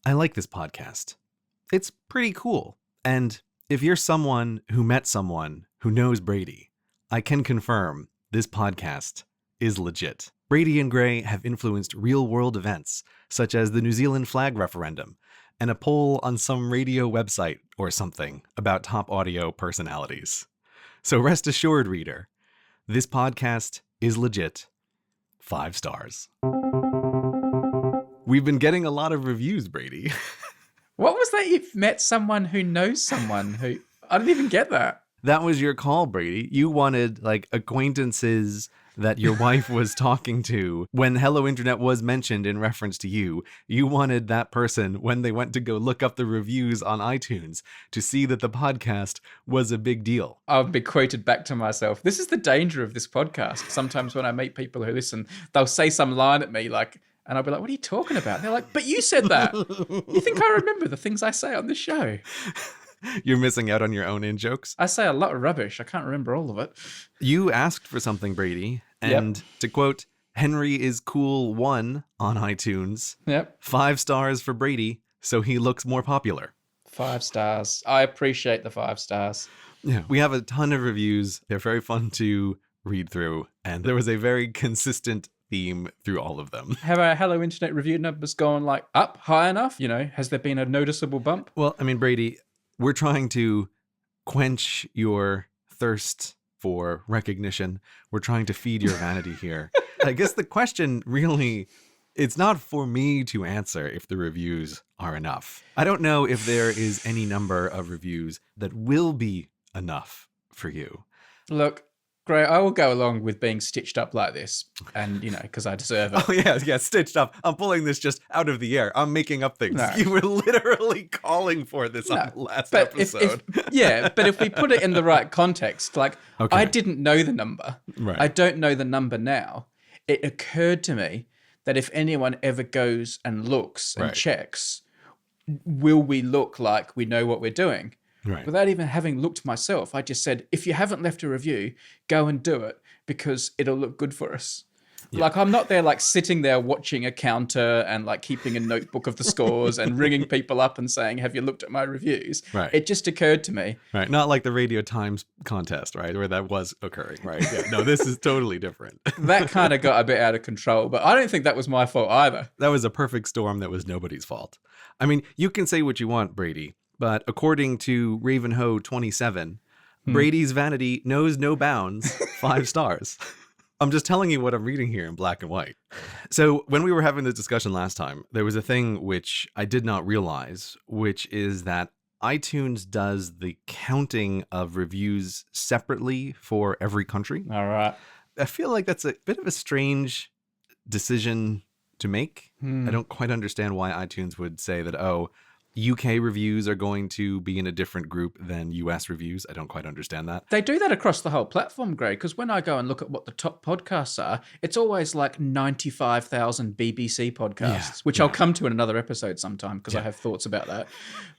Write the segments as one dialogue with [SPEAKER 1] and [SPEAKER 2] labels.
[SPEAKER 1] I like this podcast. It's pretty cool. And if you're someone who met someone who knows Brady, I can confirm this podcast is legit. Brady and Gray have influenced real-world events, such as the New Zealand flag referendum and a poll on some radio website or something about top audio personalities. So rest assured, reader, this podcast is legit. 5 stars. We've been getting a lot of reviews, Brady.
[SPEAKER 2] What was that? You've met someone who knows someone who... I didn't even get that.
[SPEAKER 1] That was your call, Brady. You wanted, like, acquaintances that your wife was talking to when Hello Internet was mentioned in reference to you. You wanted that person, when they went to go look up the reviews on iTunes, to see that the podcast was a big deal.
[SPEAKER 2] I'll be quoted back to myself. This is the danger of this podcast. Sometimes when I meet people who listen, they'll say some line at me, like... And I'll be like, what are you talking about? They're like, but you said that. You think I remember the things I say on this show?
[SPEAKER 1] You're missing out on your own in-jokes.
[SPEAKER 2] I say a lot of rubbish. I can't remember all of it.
[SPEAKER 1] You asked for something, Brady. And to quote, Henry is cool 1 on iTunes. 5 stars for Brady, so he looks more popular.
[SPEAKER 2] 5 stars. I appreciate the 5 stars.
[SPEAKER 1] Yeah, we have a ton of reviews. They're very fun to read through. And there was a very consistent theme through all of them.
[SPEAKER 2] Have our Hello Internet review numbers gone like up high enough? You know, has there been a noticeable bump?
[SPEAKER 1] Well, I mean, Brady, we're trying to quench your thirst for recognition. We're trying to feed your vanity here. I guess the question really, it's not for me to answer if the reviews are enough. I don't know if there is any number of reviews that will be enough for you.
[SPEAKER 2] Look, Gray, I will go along with being stitched up like this, and, you know, because I deserve it.
[SPEAKER 1] Oh, yeah, stitched up. I'm pulling this just out of the air. I'm making up things. No. You were literally calling for this on last episode.
[SPEAKER 2] But if we put it in the right context, like, okay. I didn't know the number.
[SPEAKER 1] Right.
[SPEAKER 2] I don't know the number now. It occurred to me that if anyone ever goes and looks and checks, will we look like we know what we're doing?
[SPEAKER 1] Right.
[SPEAKER 2] Without even having looked myself, I just said, if you haven't left a review, go and do it because it'll look good for us. Yeah. Like, I'm not there like sitting there watching a counter and like keeping a notebook of the scores and ringing people up and saying, have you looked at my reviews?
[SPEAKER 1] Right.
[SPEAKER 2] It just occurred to me.
[SPEAKER 1] Right. Not like the Radio Times contest, right? Where that was occurring, right? Yeah. No, this is totally different.
[SPEAKER 2] That kind of got a bit out of control, but I don't think that was my fault either.
[SPEAKER 1] That was a perfect storm that was nobody's fault. I mean, you can say what you want, Brady. But according to Ravenho 27, Brady's vanity knows no bounds, 5 stars. I'm just telling you what I'm reading here in black and white. So when we were having this discussion last time, there was a thing which I did not realize, which is that iTunes does the counting of reviews separately for every country.
[SPEAKER 2] All right.
[SPEAKER 1] I feel like that's a bit of a strange decision to make. I don't quite understand why iTunes would say that, UK reviews are going to be in a different group than US reviews. I don't quite understand that.
[SPEAKER 2] They do that across the whole platform, Greg, because when I go and look at what the top podcasts are, it's always like 95,000 BBC podcasts, which I'll come to in another episode sometime because I have thoughts about that.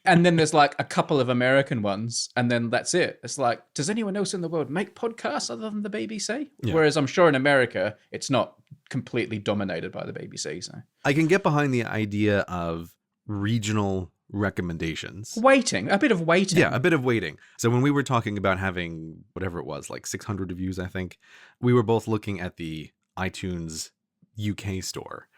[SPEAKER 2] And then there's like a couple of American ones, and then that's it. It's like, does anyone else in the world make podcasts other than the BBC? Yeah. Whereas I'm sure in America, it's not completely dominated by the BBC. So
[SPEAKER 1] I can get behind the idea of regional recommendations.
[SPEAKER 2] A bit of waiting.
[SPEAKER 1] Yeah, a bit of waiting. So when we were talking about having whatever it was, like 600 reviews, I think, we were both looking at the iTunes UK store.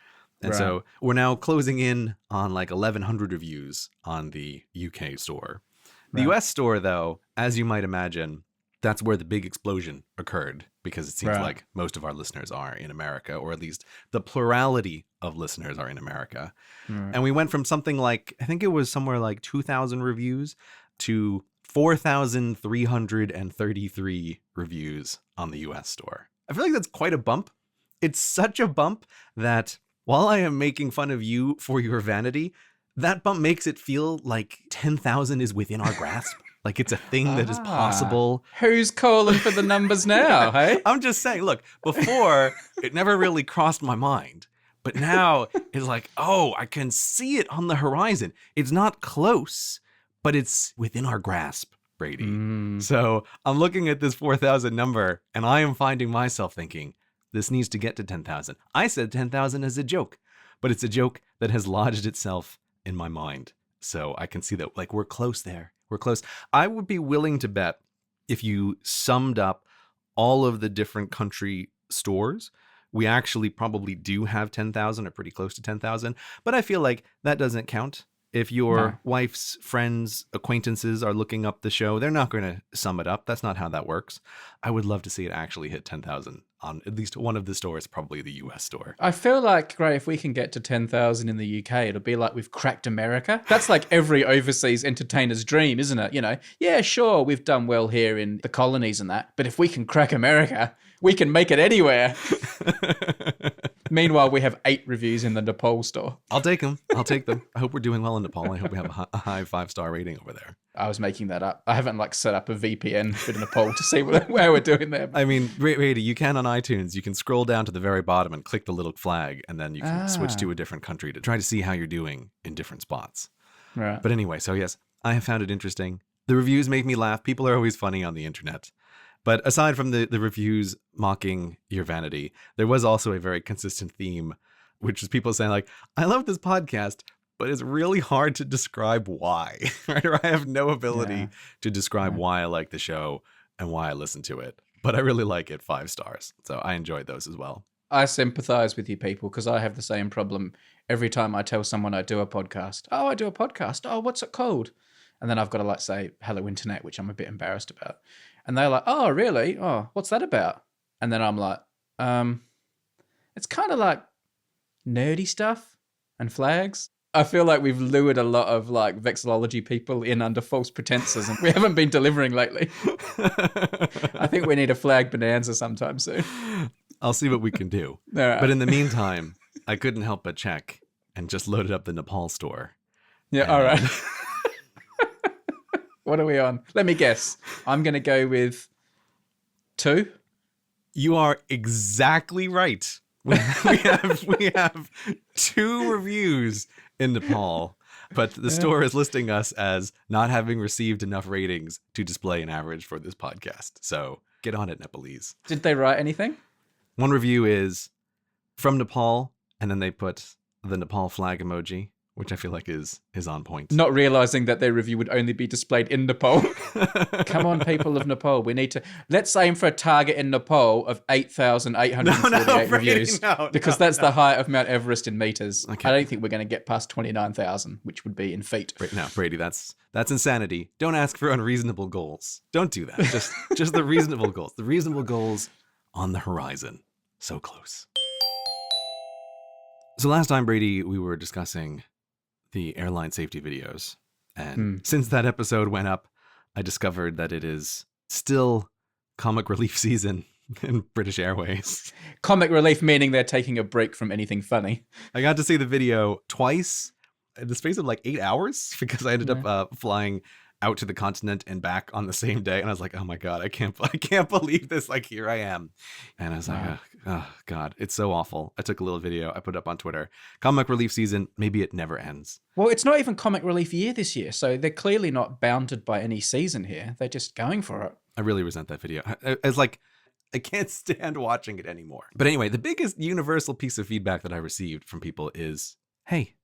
[SPEAKER 1] And so we're now closing in on like 1,100 reviews on the UK store. The US store, though, as you might imagine, that's where the big explosion occurred because it seems like most of our listeners are in America, or at least the plurality of listeners are in America. And we went from something like, I think it was somewhere like 2,000 reviews to 4,333 reviews on the US store. I feel like that's quite a bump. It's such a bump that while I am making fun of you for your vanity, that bump makes it feel like 10,000 is within our grasp. Like it's a thing that is possible.
[SPEAKER 2] Who's calling for the numbers now, hey?
[SPEAKER 1] I'm just saying, look, before it never really crossed my mind. But now it's like, I can see it on the horizon. It's not close, but it's within our grasp, Brady. So I'm looking at this 4,000 number and I am finding myself thinking, this needs to get to 10,000. I said 10,000 as a joke, but it's a joke that has lodged itself in my mind. So I can see that, like, we're close there. We're close. I would be willing to bet if you summed up all of the different country stores, we actually probably do have 10,000 or pretty close to 10,000. But I feel like that doesn't count. If your wife's friends, acquaintances are looking up the show, they're not going to sum it up. That's not how that works. I would love to see it actually hit 10,000 on at least one of the stores, probably the US store.
[SPEAKER 2] I feel like, great, if we can get to 10,000 in the UK, it'll be like we've cracked America. That's like every overseas entertainer's dream, isn't it? You know, yeah, sure, we've done well here in the colonies and that, but if we can crack America, we can make it anywhere. Meanwhile, we have 8 reviews in the Nepal store.
[SPEAKER 1] I'll take them. I'll take them. I hope we're doing well in Nepal. I hope we have a high 5-star rating over there.
[SPEAKER 2] I was making that up. I haven't like set up a VPN for Nepal to see where we're doing there.
[SPEAKER 1] I mean, Brady, you can on iTunes. You can scroll down to the very bottom and click the little flag, and then you can switch to a different country to try to see how you're doing in different spots.
[SPEAKER 2] Right.
[SPEAKER 1] But anyway, so yes, I have found it interesting. The reviews make me laugh. People are always funny on the internet. But aside from the reviews mocking your vanity, there was also a very consistent theme, which is people saying like, I love this podcast, but it's really hard to describe why, right? Or I have no ability to describe why I like the show and why I listen to it. But I really like it, 5 stars. So I enjoyed those as well.
[SPEAKER 2] I sympathize with you people because I have the same problem every time I tell someone I do a podcast. Oh, I do a podcast. Oh, what's it called? And then I've got to like say, hello, internet, which I'm a bit embarrassed about. And they're like, oh, really? Oh, what's that about? And then I'm like, it's kind of like nerdy stuff and flags. I feel like we've lured a lot of like vexillology people in under false pretenses and we haven't been delivering lately. I think we need a flag bonanza sometime soon.
[SPEAKER 1] I'll see what we can do.
[SPEAKER 2] Right.
[SPEAKER 1] But in the meantime, I couldn't help but check and just loaded up the Nepal store.
[SPEAKER 2] Yeah, all right. What are we on? Let me guess. I'm going to go with 2.
[SPEAKER 1] You are exactly right. We have 2 reviews in Nepal, but the store is listing us as not having received enough ratings to display an average for this podcast. So get on it, Nepalese.
[SPEAKER 2] Did they write anything?
[SPEAKER 1] One review is from Nepal, and then they put the Nepal flag emoji, which I feel like is on point.
[SPEAKER 2] Not realizing that their review would only be displayed in Nepal. Come on, people of Nepal. We need to... Let's aim for a target in Nepal of 8,848 reviews. Because that's the height of Mount Everest in meters. Okay. I don't think we're going to get past 29,000, which would be in feet.
[SPEAKER 1] Right now, Brady, that's insanity. Don't ask for unreasonable goals. Don't do that. Just the reasonable goals. The reasonable goals on the horizon. So close. So last time, Brady, we were discussing the airline safety videos. And since that episode went up, I discovered that it is still comic relief season in British Airways.
[SPEAKER 2] Comic relief meaning they're taking a break from anything funny.
[SPEAKER 1] I got to see the video twice in the space of like 8 hours because I ended up flying out to the continent and back on the same day. And I was like, oh my God, I can't believe this. Like, here I am. And I was like, oh God, it's so awful. I took a little video. I put it up on Twitter. Comic relief season, maybe it never ends.
[SPEAKER 2] Well, it's not even comic relief year this year. So they're clearly not bounded by any season here. They're just going for it.
[SPEAKER 1] I really resent that video. It's like, I can't stand watching it anymore. But anyway, the biggest universal piece of feedback that I received from people is, hey,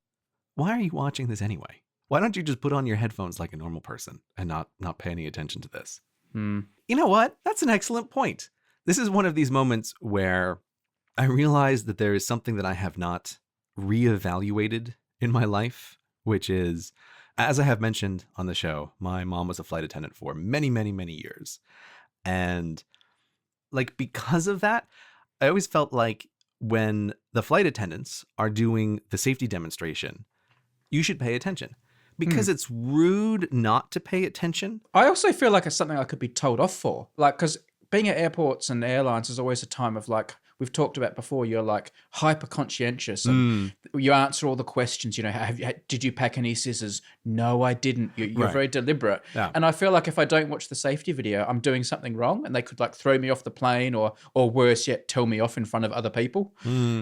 [SPEAKER 1] why are you watching this anyway? Why don't you just put on your headphones like a normal person and not pay any attention to this? You know what? That's an excellent point. This is one of these moments where I realize that there is something that I have not reevaluated in my life, which is, as I have mentioned on the show, my mom was a flight attendant for many, many, many years. And like, because of that, I always felt like when the flight attendants are doing the safety demonstration, you should pay attention. Because it's rude not to pay attention.
[SPEAKER 2] I also feel like it's something I could be told off for. Like, because being at airports and airlines is always a time of like, we've talked about before, you're like hyper conscientious and you answer all the questions. You know, did you pack any scissors? No, I didn't. You're very deliberate. Yeah. And I feel like if I don't watch the safety video, I'm doing something wrong and they could like throw me off the plane or worse yet, tell me off in front of other people.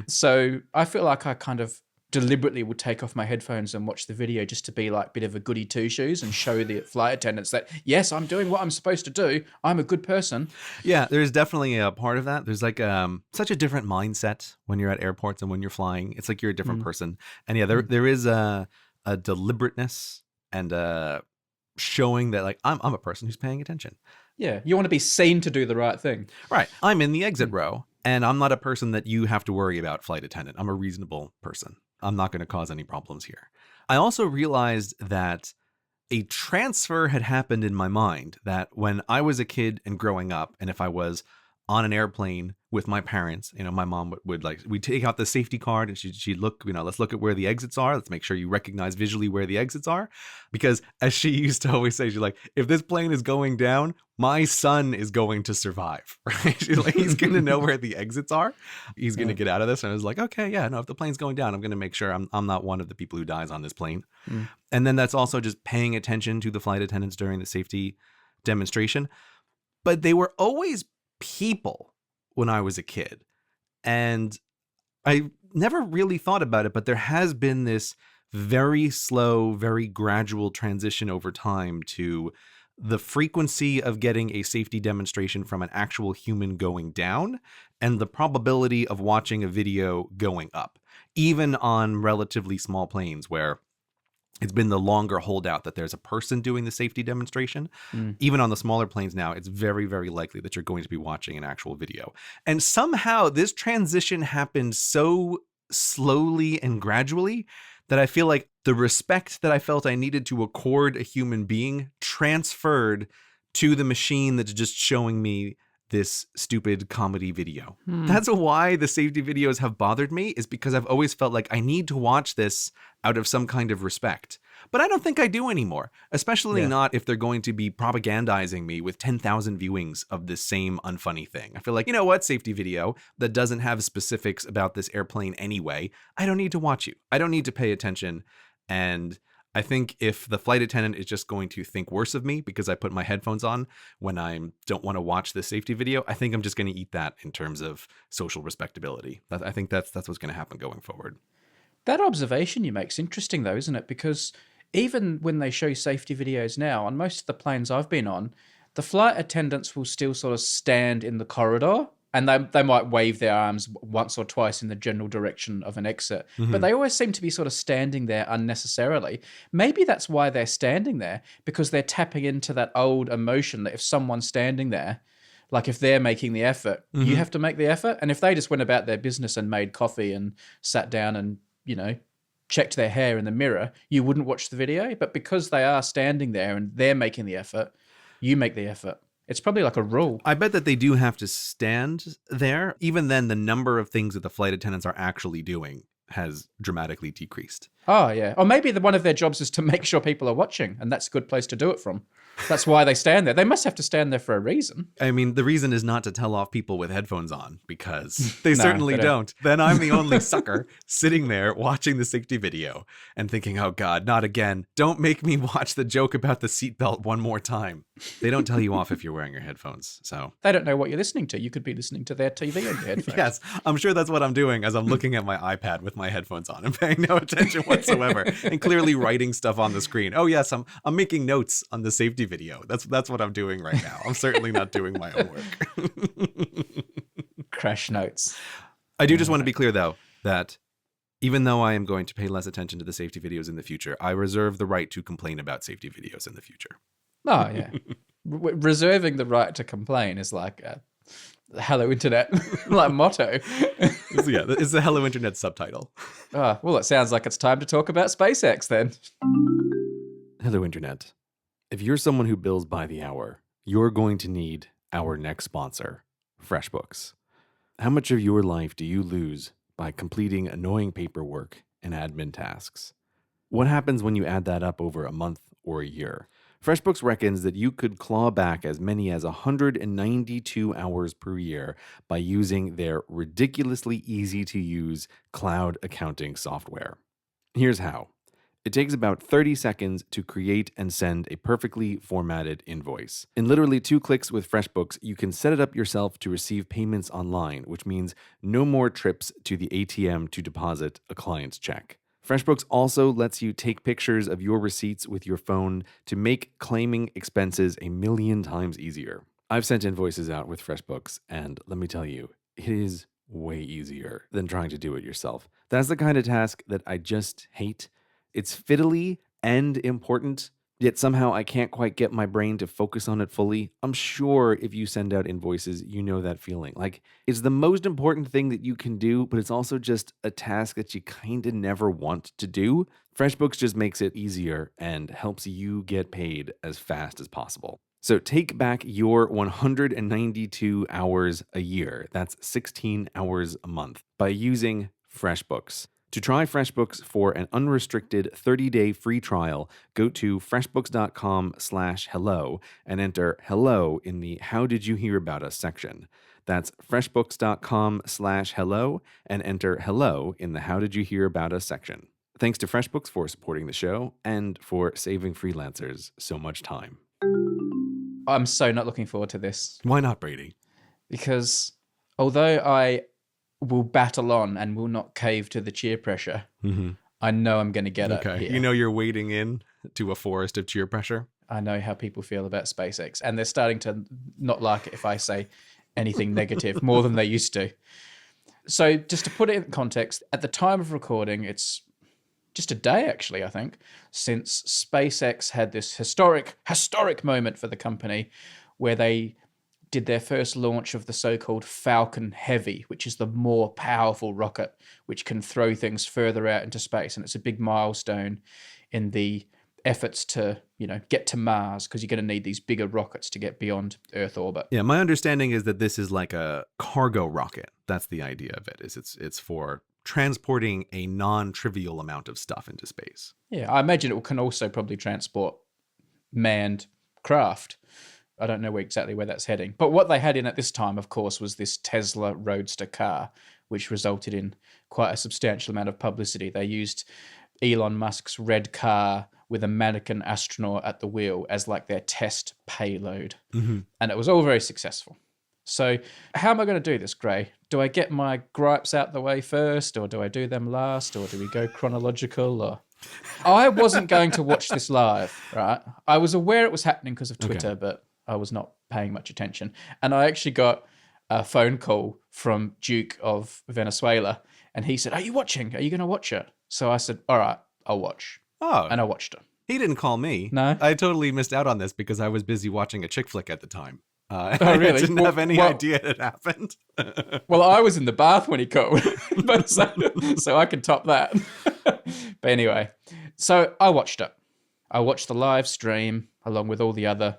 [SPEAKER 2] So I feel like I kind of deliberately would take off my headphones and watch the video just to be like a bit of a goody two-shoes and show the flight attendants that, yes, I'm doing what I'm supposed to do. I'm a good person.
[SPEAKER 1] Yeah, there's definitely a part of that. There's like such a different mindset when you're at airports and when you're flying. It's like you're a different person. And yeah, there is a a deliberateness and a showing that like I'm a person who's paying attention.
[SPEAKER 2] Yeah, you want to be seen to do the right thing.
[SPEAKER 1] Right. I'm in the exit row, and I'm not a person that you have to worry about, flight attendant. I'm a reasonable person. I'm not going to cause any problems here. I also realized that a transfer had happened in my mind, that when I was a kid and growing up, and if I was on an airplane with my parents, my mom would like, we'd take out the safety card and she'd look, let's look at where the exits are. Let's make sure you recognize visually where the exits are. Because as she used to always say, she's like, if this plane is going down, my son is going to survive, right? She's like, he's going to know where the exits are. He's going to get out of this. And I was like, okay, yeah, no, if the plane's going down, I'm going to make sure I'm not one of the people who dies on this plane. And then that's also just paying attention to the flight attendants during the safety demonstration. But they were always people when I was a kid. And I never really thought about it, but there has been this very slow, very gradual transition over time to the frequency of getting a safety demonstration from an actual human going down and the probability of watching a video going up, even on relatively small planes where it's been the longer holdout that there's a person doing the safety demonstration. Even on the smaller planes now, it's very, very likely that you're going to be watching an actual video. And somehow this transition happened so slowly and gradually that I feel like the respect that I felt I needed to accord a human being transferred to the machine that's just showing me this stupid comedy video. That's why the safety videos have bothered me, is because I've always felt like I need to watch this out of some kind of respect. But I don't think I do anymore, especially not if they're going to be propagandizing me with 10,000 viewings of this same unfunny thing. I feel like, you know what, safety video that doesn't have specifics about this airplane anyway, I don't need to watch you. I don't need to pay attention. And I think if the flight attendant is just going to think worse of me because I put my headphones on when I don't want to watch the safety video, I think I'm just going to eat that in terms of social respectability. I think that's what's going to happen going forward.
[SPEAKER 2] That observation you make is interesting, though, isn't it? Because even when they show safety videos now, on most of the planes I've been on, the flight attendants will still sort of stand in the corridor, and they might wave their arms once or twice in the general direction of an exit. But they always seem to be sort of standing there unnecessarily. Maybe that's why they're standing there, because they're tapping into that old emotion that if someone's standing there, like if they're making the effort, you have to make the effort. And if they just went about their business and made coffee and sat down and, checked their hair in the mirror, you wouldn't watch the video. But because they are standing there and they're making the effort, you make the effort. It's probably like a rule.
[SPEAKER 1] I bet that they do have to stand there. Even then, the number of things that the flight attendants are actually doing has dramatically decreased.
[SPEAKER 2] Oh, yeah. Or maybe one of their jobs is to make sure people are watching, and that's a good place to do it from. That's why they stand there. They must have to stand there for a reason.
[SPEAKER 1] I mean, the reason is not to tell off people with headphones on, because they certainly don't. Then I'm the only sucker sitting there watching the safety video and thinking, oh God, not again. Don't make me watch the joke about the seatbelt one more time. They don't tell you off if you're wearing your headphones. So
[SPEAKER 2] they don't know what you're listening to. You could be listening to their TV on your headphones.
[SPEAKER 1] Yes, I'm sure that's what I'm doing as I'm looking at my iPad with my headphones on and paying no attention whatsoever and clearly writing stuff on the screen. Oh yes, I'm making notes on the safety video. That's what I'm doing right now. I'm certainly not doing my own work.
[SPEAKER 2] Crash notes.
[SPEAKER 1] I do just want to be clear though that even though I am going to pay less attention to the safety videos in the future, I reserve the right to complain about safety videos in the future.
[SPEAKER 2] Oh yeah. Reserving the right to complain is like a Hello Internet like motto.
[SPEAKER 1] It's the Hello Internet subtitle.
[SPEAKER 2] Oh, well, it sounds like it's time to talk about SpaceX then.
[SPEAKER 1] Hello Internet. If you're someone who bills by the hour, you're going to need our next sponsor, FreshBooks. How much of your life do you lose by completing annoying paperwork and admin tasks? What happens when you add that up over a month or a year? FreshBooks reckons that you could claw back as many as 192 hours per year by using their ridiculously easy-to-use cloud accounting software. Here's how. It takes about 30 seconds to create and send a perfectly formatted invoice. In literally 2 clicks with FreshBooks, you can set it up yourself to receive payments online, which means no more trips to the ATM to deposit a client's check. FreshBooks also lets you take pictures of your receipts with your phone to make claiming expenses 1,000,000 times easier. I've sent invoices out with FreshBooks, and let me tell you, it is way easier than trying to do it yourself. That's the kind of task that I just hate.
[SPEAKER 3] It's fiddly and important, yet somehow I can't quite get my brain to focus on it fully. I'm sure if you send out invoices, you know that feeling. Like, it's the most important thing that you can do, but it's also just a task that you kind of never want to do. FreshBooks just makes it easier and helps you get paid as fast as possible. So take back your 192 hours a year. That's 16 hours a month by using FreshBooks. To try FreshBooks for an unrestricted 30-day free trial, go to freshbooks.com/hello and enter hello in the How Did You Hear About Us section. That's freshbooks.com/hello and enter hello in the How Did You Hear About Us section. Thanks to FreshBooks for supporting the show and for saving freelancers so much time.
[SPEAKER 2] I'm so not looking forward to this.
[SPEAKER 1] Why not, Brady?
[SPEAKER 2] Because although I will battle on and will not cave to the cheer pressure, I know I'm going to get it here.
[SPEAKER 1] You know you're wading in to a forest of cheer pressure.
[SPEAKER 2] I know how people feel about SpaceX, and they're starting to not like it if I say anything negative more than they used to. So just to put it in context, at the time of recording, it's just a day, actually, I think, since SpaceX had this historic moment for the company where they did their first launch of the so-called Falcon Heavy, which is the more powerful rocket which can throw things further out into space. And it's a big milestone in the efforts to, get to Mars, because you're going to need these bigger rockets to get beyond Earth orbit.
[SPEAKER 1] Yeah, my understanding is that this is like a cargo rocket. That's the idea of it. It's for transporting a non-trivial amount of stuff into space.
[SPEAKER 2] Yeah, I imagine it can also probably transport manned craft. I don't know exactly where that's heading. But what they had in at this time, of course, was this Tesla Roadster car, which resulted in quite a substantial amount of publicity. They used Elon Musk's red car with a mannequin astronaut at the wheel as like their test payload. And it was all very successful. So how am I going to do this, Gray? Do I get my gripes out the way first, or do I do them last, or do we go chronological? Or I wasn't going to watch this live, right? I was aware it was happening because of Twitter, but I was not paying much attention. And I actually got a phone call from Duke of Venezuela, and he said, "Are you watching? Are you going to watch it?" So I said, "All right, I'll watch."
[SPEAKER 1] Oh.
[SPEAKER 2] And I watched it.
[SPEAKER 1] He didn't call me.
[SPEAKER 2] No?
[SPEAKER 1] I totally missed out on this because I was busy watching a chick flick at the time.
[SPEAKER 2] Oh, really?
[SPEAKER 1] I didn't have any idea it happened.
[SPEAKER 2] Well, I was in the bath when he called, but so I can top that. But anyway, so I watched it. I watched the live stream along with all the other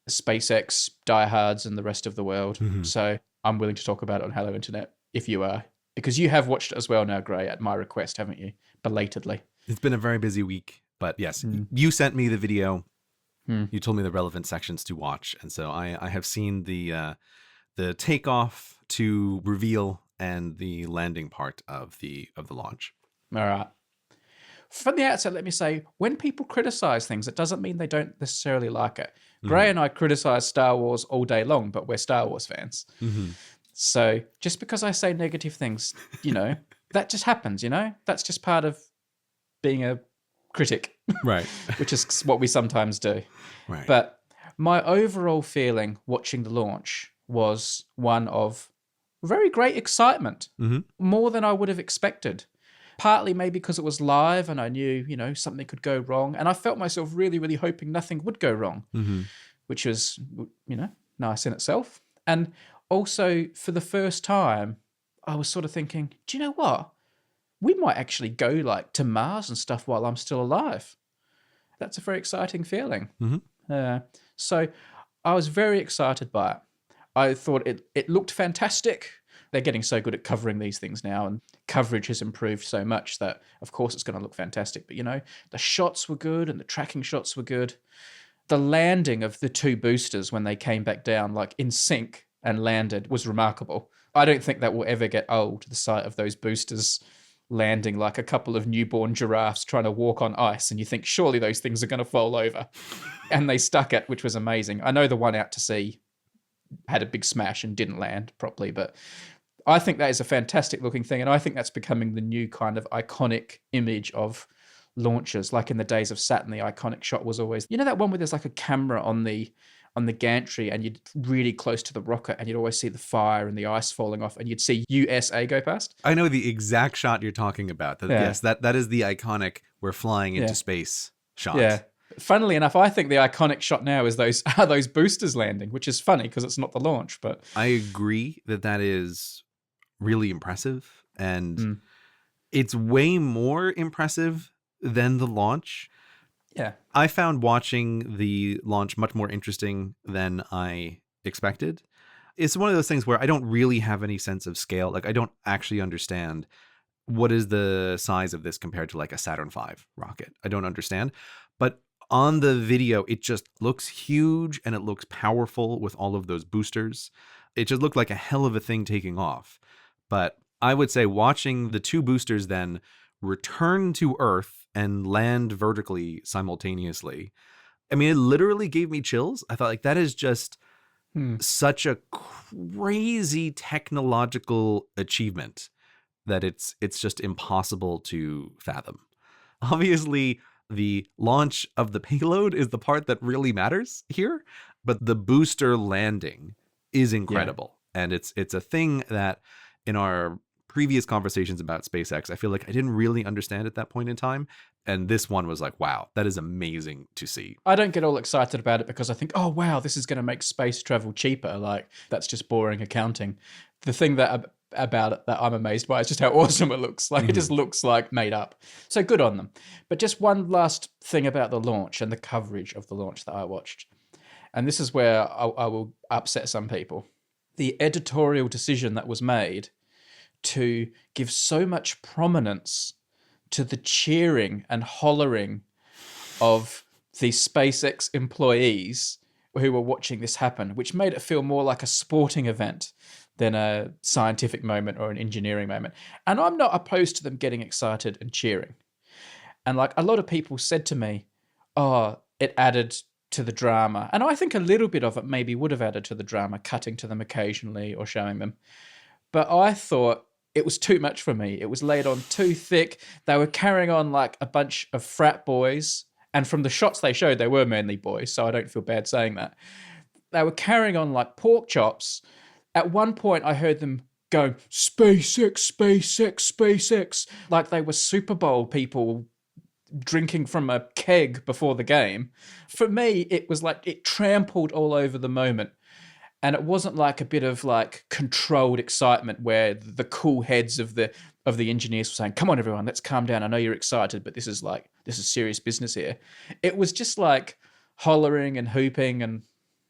[SPEAKER 2] SpaceX diehards and the rest of the world. So I'm willing to talk about it on Hello Internet if you are, because you have watched it as well now, Gray, at my request, haven't you? Belatedly.
[SPEAKER 1] It's been a very busy week, but yes, you sent me the video. You told me the relevant sections to watch, and so I have seen the takeoff to reveal and the landing part of the launch.
[SPEAKER 2] All right. From the outset, let me say, when people criticize things, it doesn't mean they don't necessarily like it. Gray and I criticize Star Wars all day long, but we're Star Wars fans. So just because I say negative things, that just happens, That's just part of being a critic.
[SPEAKER 1] Right.
[SPEAKER 2] Which is what we sometimes do.
[SPEAKER 1] Right.
[SPEAKER 2] But my overall feeling watching the launch was one of very great excitement, more than I would have expected. Partly maybe because it was live and I knew, something could go wrong. And I felt myself really, really hoping nothing would go wrong, which was, nice in itself. And also for the first time, I was sort of thinking, do you know what? We might actually go to Mars and stuff while I'm still alive. That's a very exciting feeling. So I was very excited by it. I thought it looked fantastic. They're getting so good at covering these things now, and coverage has improved so much that, of course, it's going to look fantastic. But, the shots were good and the tracking shots were good. The landing of the two boosters when they came back down, in sync and landed, was remarkable. I don't think that will ever get old, the sight of those boosters landing like a couple of newborn giraffes trying to walk on ice, and you think, surely those things are going to fall over. And they stuck it, which was amazing. I know the one out to sea had a big smash and didn't land properly, but I think that is a fantastic looking thing, and I think that's becoming the new kind of iconic image of launches. Like in the days of Saturn, the iconic shot was always, that one where there's a camera on the on the gantry and you'd really close to the rocket and you'd always see the fire and the ice falling off and you'd see USA go past.
[SPEAKER 1] I know the exact shot you're talking about. Yes, that is the iconic "we're flying into space" shot.
[SPEAKER 2] Yeah. Funnily enough, I think the iconic shot now is those boosters landing, which is funny because it's not the launch. But
[SPEAKER 1] I agree that is really impressive, and it's way more impressive than the launch.
[SPEAKER 2] Yeah.
[SPEAKER 1] I found watching the launch much more interesting than I expected. It's one of those things where I don't really have any sense of scale. Like, I don't actually understand what is the size of this compared to like a Saturn V rocket. I don't understand. But on the video, it just looks huge and it looks powerful with all of those boosters. It just looked like a hell of a thing taking off. But I would say watching the two boosters then return to Earth and land vertically simultaneously, I mean, it literally gave me chills. I thought, like, that is just such a crazy technological achievement that it's just impossible to fathom. Obviously, the launch of the payload is the part that really matters here, but the booster landing is incredible. Yeah. And it's a thing that in our previous conversations about SpaceX, I feel like I didn't really understand at that point in time. And this one was like, wow, that is amazing to see.
[SPEAKER 2] I don't get all excited about it because I think, oh, wow, this is going to make space travel cheaper. Like, that's just boring accounting. The thing that about it that I'm amazed by is just how awesome it looks. Like, it just looks like made up. So good on them. But just one last thing about the launch and the coverage of the launch that I watched. And this is where I will upset some people. The editorial decision that was made to give so much prominence to the cheering and hollering of the SpaceX employees who were watching this happen, which made it feel more like a sporting event than a scientific moment or an engineering moment. And I'm not opposed to them getting excited and cheering. And like a lot of people said to me, oh, it added to the drama. And I think a little bit of it maybe would have added to the drama, cutting to them occasionally or showing them. But I thought it was too much for me. It was laid on too thick. They were carrying on like a bunch of frat boys. And from the shots they showed, they were manly boys, so I don't feel bad saying that. They were carrying on like pork chops. At one point, I heard them going, SpaceX, SpaceX, SpaceX, like they were Super Bowl people drinking from a keg before the game. For me, it was like it trampled all over the moment. And it wasn't like a bit of like controlled excitement where the cool heads of the engineers were saying, come on, everyone, let's calm down. I know you're excited, but this is serious business here. It was just like hollering and hooping and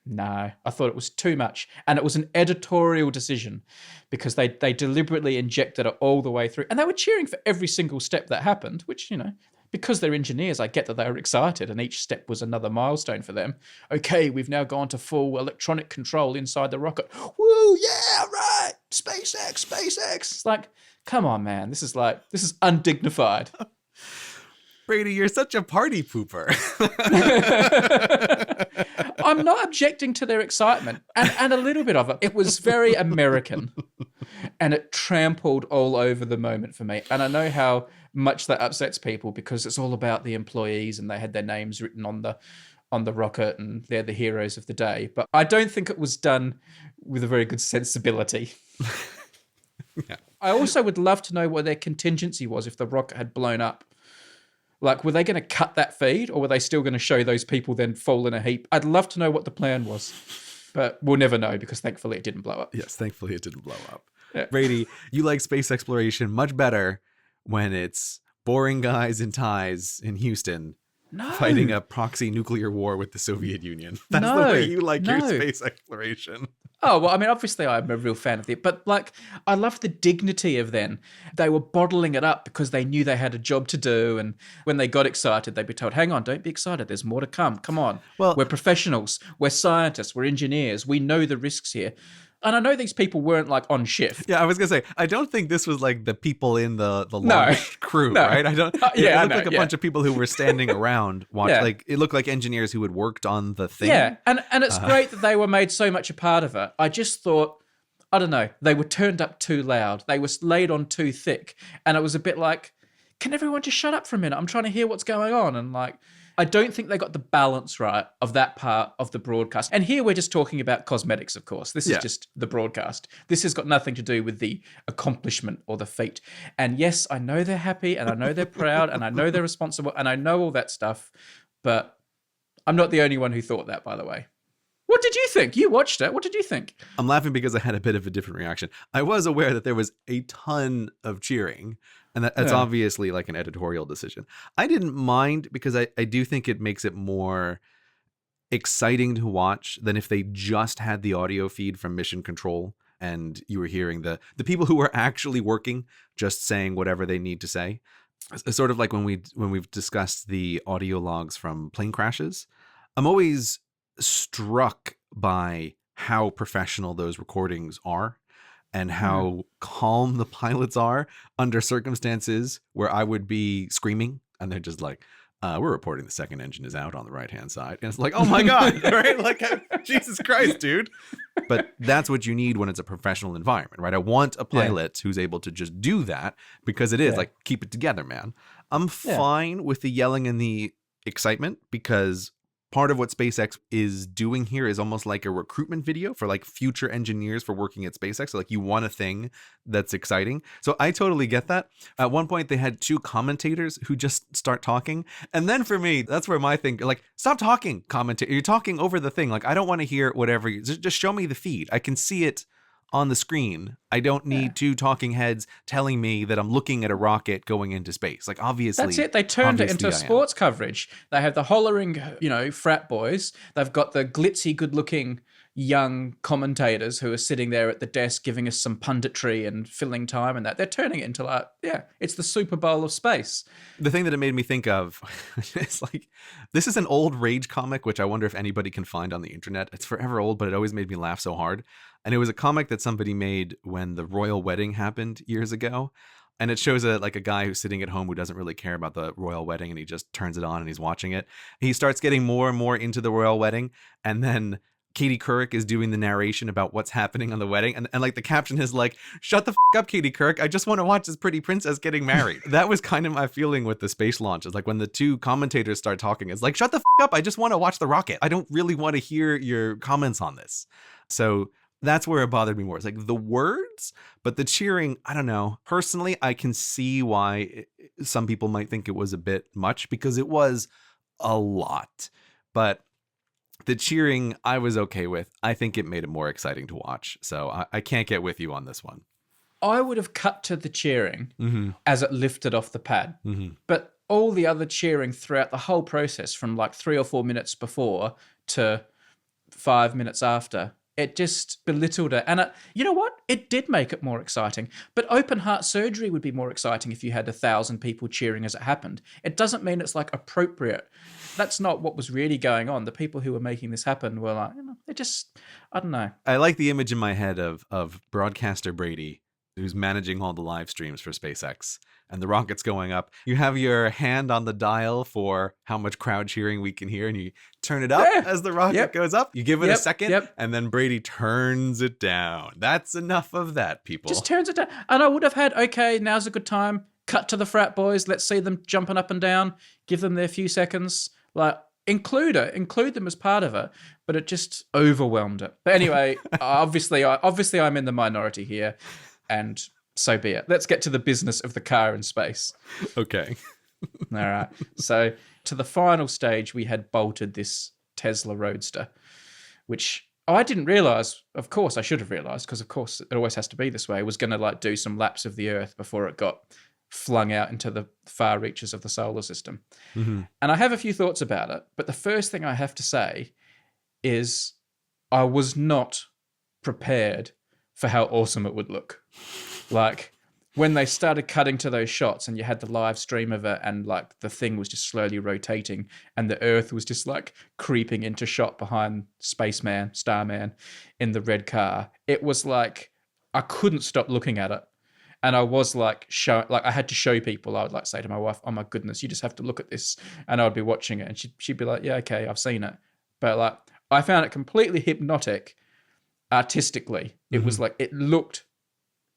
[SPEAKER 2] no, I thought it was too much. And it was an editorial decision because they deliberately injected it all the way through. And they were cheering for every single step that happened, which, you know, because they're engineers, I get that they were excited and each step was another milestone for them. Okay, we've now gone to full electronic control inside the rocket. Woo, yeah, right, SpaceX, SpaceX. It's like, come on, man, this is undignified.
[SPEAKER 1] Brady, you're such a party pooper.
[SPEAKER 2] I'm not objecting to their excitement and a little bit of it. It was very American and it trampled all over the moment for me. And I know how much that upsets people because it's all about the employees and they had their names written on the rocket and they're the heroes of the day. But I don't think it was done with a very good sensibility. Yeah. I also would love to know what their contingency was if the rocket had blown up. Like, were they going to cut that feed or were they still going to show those people then fall in a heap? I'd love to know what the plan was, but we'll never know because thankfully it didn't blow up.
[SPEAKER 1] Yes, thankfully it didn't blow up. Yeah. Brady, you like space exploration much better when it's boring guys in ties in Houston fighting a proxy nuclear war with the Soviet Union. That's the way you like your space exploration.
[SPEAKER 2] Oh, well, I mean, obviously I'm a real fan of it, but like, I love the dignity of them. They were bottling it up because they knew they had a job to do. And when they got excited, they'd be told, hang on, don't be excited. There's more to come. Come on. Well, we're professionals. We're scientists. We're engineers. We know the risks here. And I know these people weren't like on shift.
[SPEAKER 1] Yeah, I was gonna say, I don't think this was like the people in the launch crew, right? I don't. It looked like a bunch of people who were standing around watching. Yeah. Like it looked like engineers who had worked on the thing.
[SPEAKER 2] Yeah, and it's great that they were made so much a part of it. I just thought, I don't know, they were turned up too loud. They were laid on too thick, and it was a bit like, can everyone just shut up for a minute? I'm trying to hear what's going on, and like. I don't think they got the balance right of that part of the broadcast. And here we're just talking about cosmetics, of course. This is just the broadcast. This has got nothing to do with the accomplishment or the feat. And yes, I know they're happy and I know they're proud and I know they're responsible and I know all that stuff, but I'm not the only one who thought that, by the way. What did you think? You watched it. What did you think?
[SPEAKER 1] I'm laughing because I had a bit of a different reaction. I was aware that there was a ton of cheering, and that's obviously like an editorial decision. I didn't mind because I do think it makes it more exciting to watch than if they just had the audio feed from Mission Control and you were hearing the people who are actually working just saying whatever they need to say. It's sort of like when we've discussed the audio logs from plane crashes. I'm always struck by how professional those recordings are and how calm the pilots are under circumstances where I would be screaming and they're just like, we're reporting the second engine is out on the right-hand side. And it's like, oh my God, right? Like, Jesus Christ, dude. But that's what you need when it's a professional environment, right? I want a pilot who's able to just do that because it is like, keep it together, man. I'm fine with the yelling and the excitement because part of what SpaceX is doing here is almost like a recruitment video for like future engineers for working at SpaceX. So like you want a thing that's exciting. So I totally get that. At one point they had two commentators who just start talking. And then for me, that's where my thing, like, stop talking, commentator. You're talking over the thing. Like, I don't want to hear whatever. Just show me the feed. I can see it on the screen. I don't need two talking heads telling me that I'm looking at a rocket going into space. Like, obviously.
[SPEAKER 2] That's it. They turned it into sports coverage. They have the hollering, frat boys. They've got the glitzy, good-looking young commentators who are sitting there at the desk giving us some punditry and filling time and that. They're turning it into like, it's the Super Bowl of space.
[SPEAKER 1] The thing that it made me think of is like, this is an old Rage comic, which I wonder if anybody can find on the internet. It's forever old, but it always made me laugh so hard. And it was a comic that somebody made when the royal wedding happened years ago. And it shows a guy who's sitting at home who doesn't really care about the royal wedding, and he just turns it on and he's watching it. He starts getting more and more into the royal wedding, and then Katie Couric is doing the narration about what's happening on the wedding. And like the caption is like, shut the up, Katie Couric. I just want to watch this pretty princess getting married. That was kind of my feeling with the space launch. It's like when the two commentators start talking, it's like, shut the up. I just want to watch the rocket. I don't really want to hear your comments on this. So that's where it bothered me more. It's like the words, but the cheering, I don't know. Personally, I can see why some people might think it was a bit much because it was a lot. But the cheering, I was okay with. I think it made it more exciting to watch. So I can't get with you on this one.
[SPEAKER 2] I would have cut to the cheering as it lifted off the pad. But all the other cheering throughout the whole process from like 3 or 4 minutes before to 5 minutes after, it just belittled it. And you know what? It did make it more exciting. But open heart surgery would be more exciting if you had 1,000 people cheering as it happened. It doesn't mean it's like appropriate. That's not what was really going on. The people who were making this happen were like, they just, I don't know.
[SPEAKER 1] I like the image in my head of broadcaster Brady, who's managing all the live streams for SpaceX, and the rocket's going up. You have your hand on the dial for how much crowd cheering we can hear, and you turn it up as the rocket goes up. You give it a second, and then Brady turns it down. That's enough of that, people.
[SPEAKER 2] Just turns it down. And I would have had, okay, now's a good time. Cut to the frat boys. Let's see them jumping up and down. Give them their few seconds. Like, include them as part of it, but it just overwhelmed it. But anyway, obviously I'm in the minority here, and so be it. Let's get to the business of the car in space.
[SPEAKER 1] Okay.
[SPEAKER 2] All right. So to the final stage, we had bolted this Tesla Roadster, which I didn't realize. Of course, I should have realized, because of course it always has to be this way. It was going to like do some laps of the Earth before it got flung out into the far reaches of the solar system. And I have a few thoughts about it, but the first thing I have to say is I was not prepared for how awesome it would look. Like when they started cutting to those shots and you had the live stream of it and like the thing was just slowly rotating and the Earth was just like creeping into shot behind Starman in the red car, it was like I couldn't stop looking at it. And I was like, I had to show people. I would like say to my wife, "Oh my goodness, you just have to look at this." And I would be watching it, and she'd be like, "Yeah, okay, I've seen it." But like, I found it completely hypnotic, artistically. It was like it looked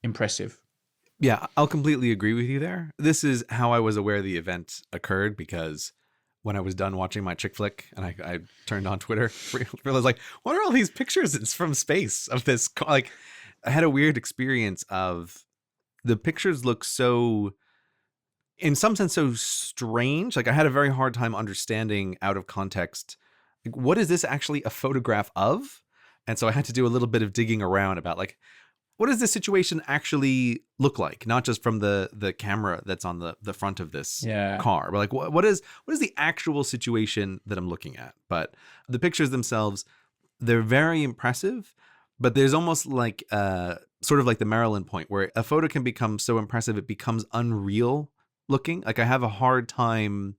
[SPEAKER 2] impressive.
[SPEAKER 1] Yeah, I'll completely agree with you there. This is how I was aware the event occurred because when I was done watching my chick flick and I turned on Twitter, realized like, what are all these pictures? It's from space of this car. Like, I had a weird experience of the pictures look so, in some sense, so strange. Like, I had a very hard time understanding out of context, like, what is this actually a photograph of? And so I had to do a little bit of digging around about like, what does this situation actually look like? Not just from the camera that's on the front of this car, but like what is the actual situation that I'm looking at? But the pictures themselves, they're very impressive, but there's almost like sort of like the Maryland point where a photo can become so impressive it becomes unreal looking. Like I have a hard time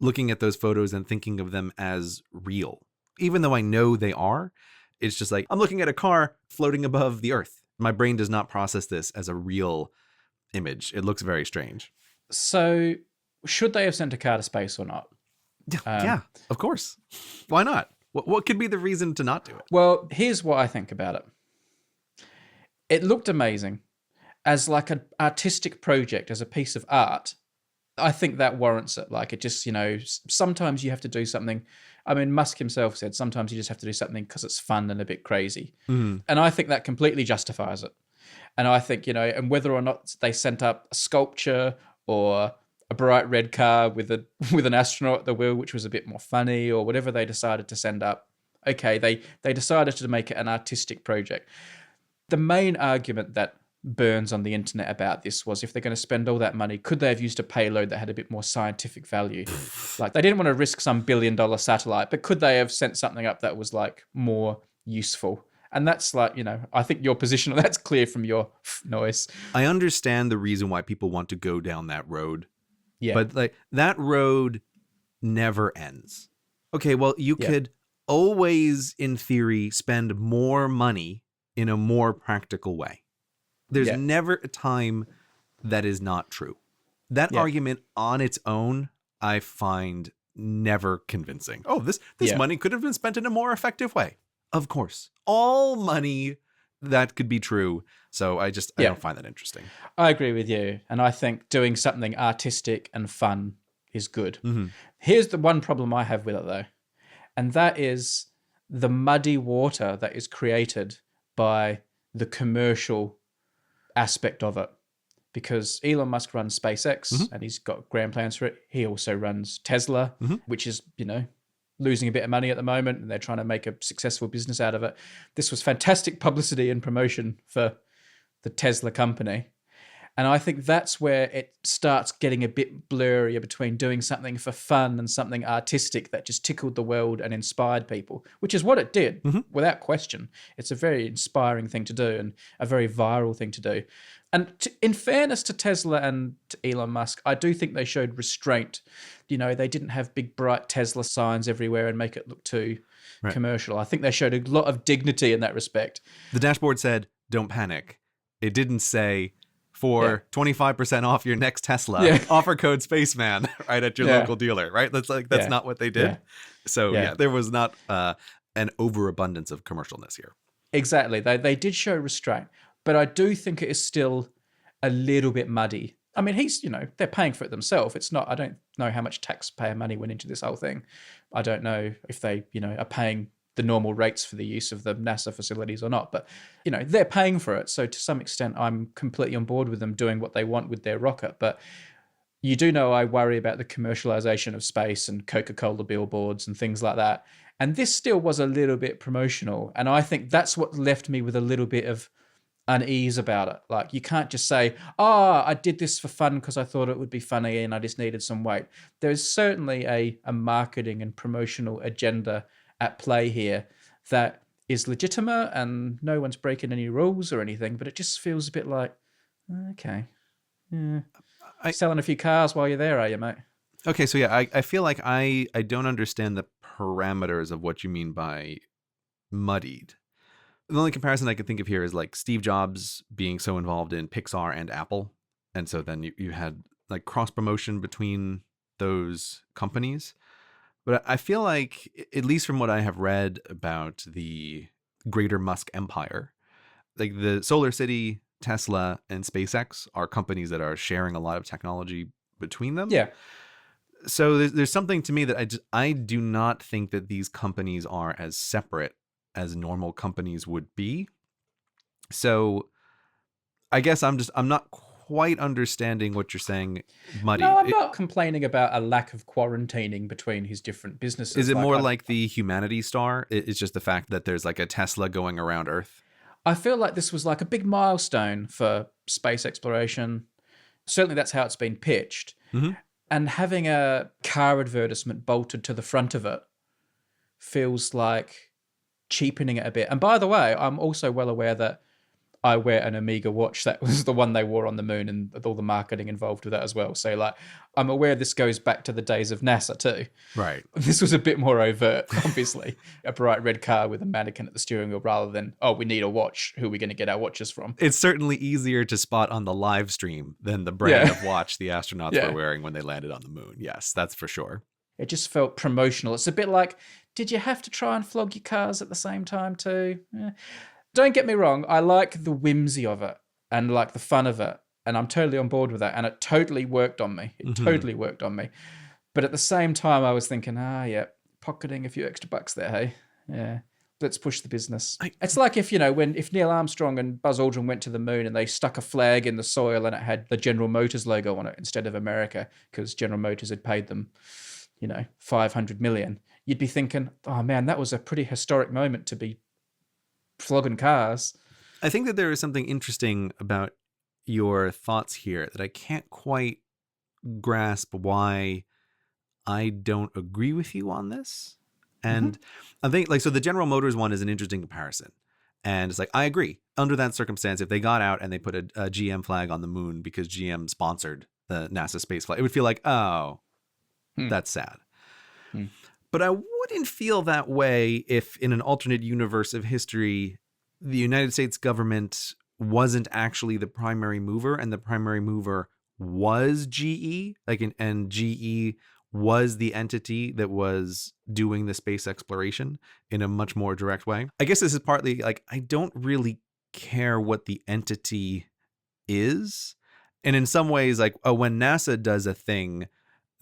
[SPEAKER 1] looking at those photos and thinking of them as real, even though I know they are. It's just like I'm looking at a car floating above the earth. My brain does not process this as a real image. It looks very strange.
[SPEAKER 2] So should they have sent a car to space or not?
[SPEAKER 1] Yeah, of course. Why not? What could be the reason to not do it?
[SPEAKER 2] Well, here's what I think about it. It looked amazing as like an artistic project, as a piece of art. I think that warrants it. Like it just, sometimes you have to do something. I mean, Musk himself said sometimes you just have to do something because it's fun and a bit crazy. Mm. And I think that completely justifies it. And I think, and whether or not they sent up a sculpture or a bright red car with an astronaut at the wheel, which was a bit more funny, or whatever they decided to send up, okay, they decided to make it an artistic project. The main argument that burns on the internet about this was if they're going to spend all that money, could they have used a payload that had a bit more scientific value? Like they didn't want to risk some $1 billion satellite, but could they have sent something up that was like more useful? And that's like, I think your position, that's clear from your noise.
[SPEAKER 1] I understand the reason why people want to go down that road.
[SPEAKER 2] Yeah.
[SPEAKER 1] But like that road never ends. Okay, well, you could always, in theory, spend more money in a more practical way. There's never a time that is not true. That argument on its own, I find never convincing. Oh, this money could have been spent in a more effective way. Of course. All money, that could be true. So I don't find that interesting.
[SPEAKER 2] I agree with you. And I think doing something artistic and fun is good.
[SPEAKER 1] Mm-hmm.
[SPEAKER 2] Here's the one problem I have with it, though. And that is the muddy water that is created by the commercial aspect of it, because Elon Musk runs SpaceX and he's got grand plans for it. He also runs Tesla, which is, losing a bit of money at the moment, and they're trying to make a successful business out of it. This was fantastic publicity and promotion for the Tesla company. And I think that's where it starts getting a bit blurrier between doing something for fun and something artistic that just tickled the world and inspired people, which is what it did, without question. It's a very inspiring thing to do and a very viral thing to do. And in fairness to Tesla and to Elon Musk, I do think they showed restraint. They didn't have big, bright Tesla signs everywhere and make it look too commercial. I think they showed a lot of dignity in that respect.
[SPEAKER 1] The dashboard said, "Don't panic." It didn't say, for 25% off your next Tesla, offer code Spaceman right at your local dealer, right? That's not what they did. Yeah. So there was not an overabundance of commercialness here.
[SPEAKER 2] Exactly. They did show restraint, but I do think it is still a little bit muddy. I mean, they're paying for it themselves. It's not, I don't know how much taxpayer money went into this whole thing. I don't know if they, are paying the normal rates for the use of the NASA facilities or not, but they're paying for it. So to some extent, I'm completely on board with them doing what they want with their rocket. But you do know I worry about the commercialization of space and Coca-Cola billboards and things like that. And this still was a little bit promotional. And I think that's what left me with a little bit of unease about it. Like you can't just say, I did this for fun because I thought it would be funny and I just needed some weight. There's certainly a marketing and promotional agenda at play here that is legitimate and no one's breaking any rules or anything, but it just feels a bit like, okay, selling a few cars while you're there, are you, mate?
[SPEAKER 1] Okay, so I feel like I don't understand the parameters of what you mean by muddied. The only comparison I could think of here is like Steve Jobs being so involved in Pixar and Apple. And so then you had like cross promotion between those companies. But I feel like, at least from what I have read about the greater Musk empire, like the Solar City, Tesla, and SpaceX are companies that are sharing a lot of technology between them.
[SPEAKER 2] Yeah.
[SPEAKER 1] So there's something to me that I do not think that these companies are as separate as normal companies would be. So I guess I'm not quite understanding what you're saying, Muddy.
[SPEAKER 2] No, I'm not complaining about a lack of quarantining between his different businesses.
[SPEAKER 1] Is it more like the Humanity Star? It's just the fact that there's like a Tesla going around Earth?
[SPEAKER 2] I feel like this was like a big milestone for space exploration. Certainly that's how it's been pitched.
[SPEAKER 1] Mm-hmm.
[SPEAKER 2] And having a car advertisement bolted to the front of it feels like cheapening it a bit. And by the way, I'm also well aware that I wear an Omega watch. That was the one they wore on the moon, and all the marketing involved with that as well. So, like, I'm aware this goes back to the days of NASA too.
[SPEAKER 1] Right.
[SPEAKER 2] This was a bit more overt, obviously. A bright red car with a mannequin at the steering wheel rather than, oh, we need a watch. Who are we going to get our watches from?
[SPEAKER 1] It's certainly easier to spot on the live stream than the brand of watch the astronauts were wearing when they landed on the moon. Yes, that's for sure.
[SPEAKER 2] It just felt promotional. It's a bit like, did you have to try and flog your cars at the same time too? Don't get me wrong, I like the whimsy of it and like the fun of it, and I'm totally on board with that, and it totally worked on me. It totally worked on me. But at the same time, I was thinking, pocketing a few extra bucks there, hey? Yeah, let's push the business. It's like if Neil Armstrong and Buzz Aldrin went to the moon and they stuck a flag in the soil and it had the General Motors logo on it instead of America because General Motors had paid them, $500 million. You'd be thinking, oh man, that was a pretty historic moment to be flogging cars.
[SPEAKER 1] I think that there is something interesting about your thoughts here that I can't quite grasp why I don't agree with you on this. And I think so the General Motors one is an interesting comparison. And it's like, I agree. Under that circumstance, if they got out and they put a GM flag on the moon because GM sponsored the NASA space flight, it would feel like, oh, that's sad. But I wouldn't feel that way if in an alternate universe of history, the United States government wasn't actually the primary mover and the primary mover was GE, and GE was the entity that was doing the space exploration in a much more direct way. I guess this is partly like, I don't really care what the entity is. And in some ways, like when NASA does a thing,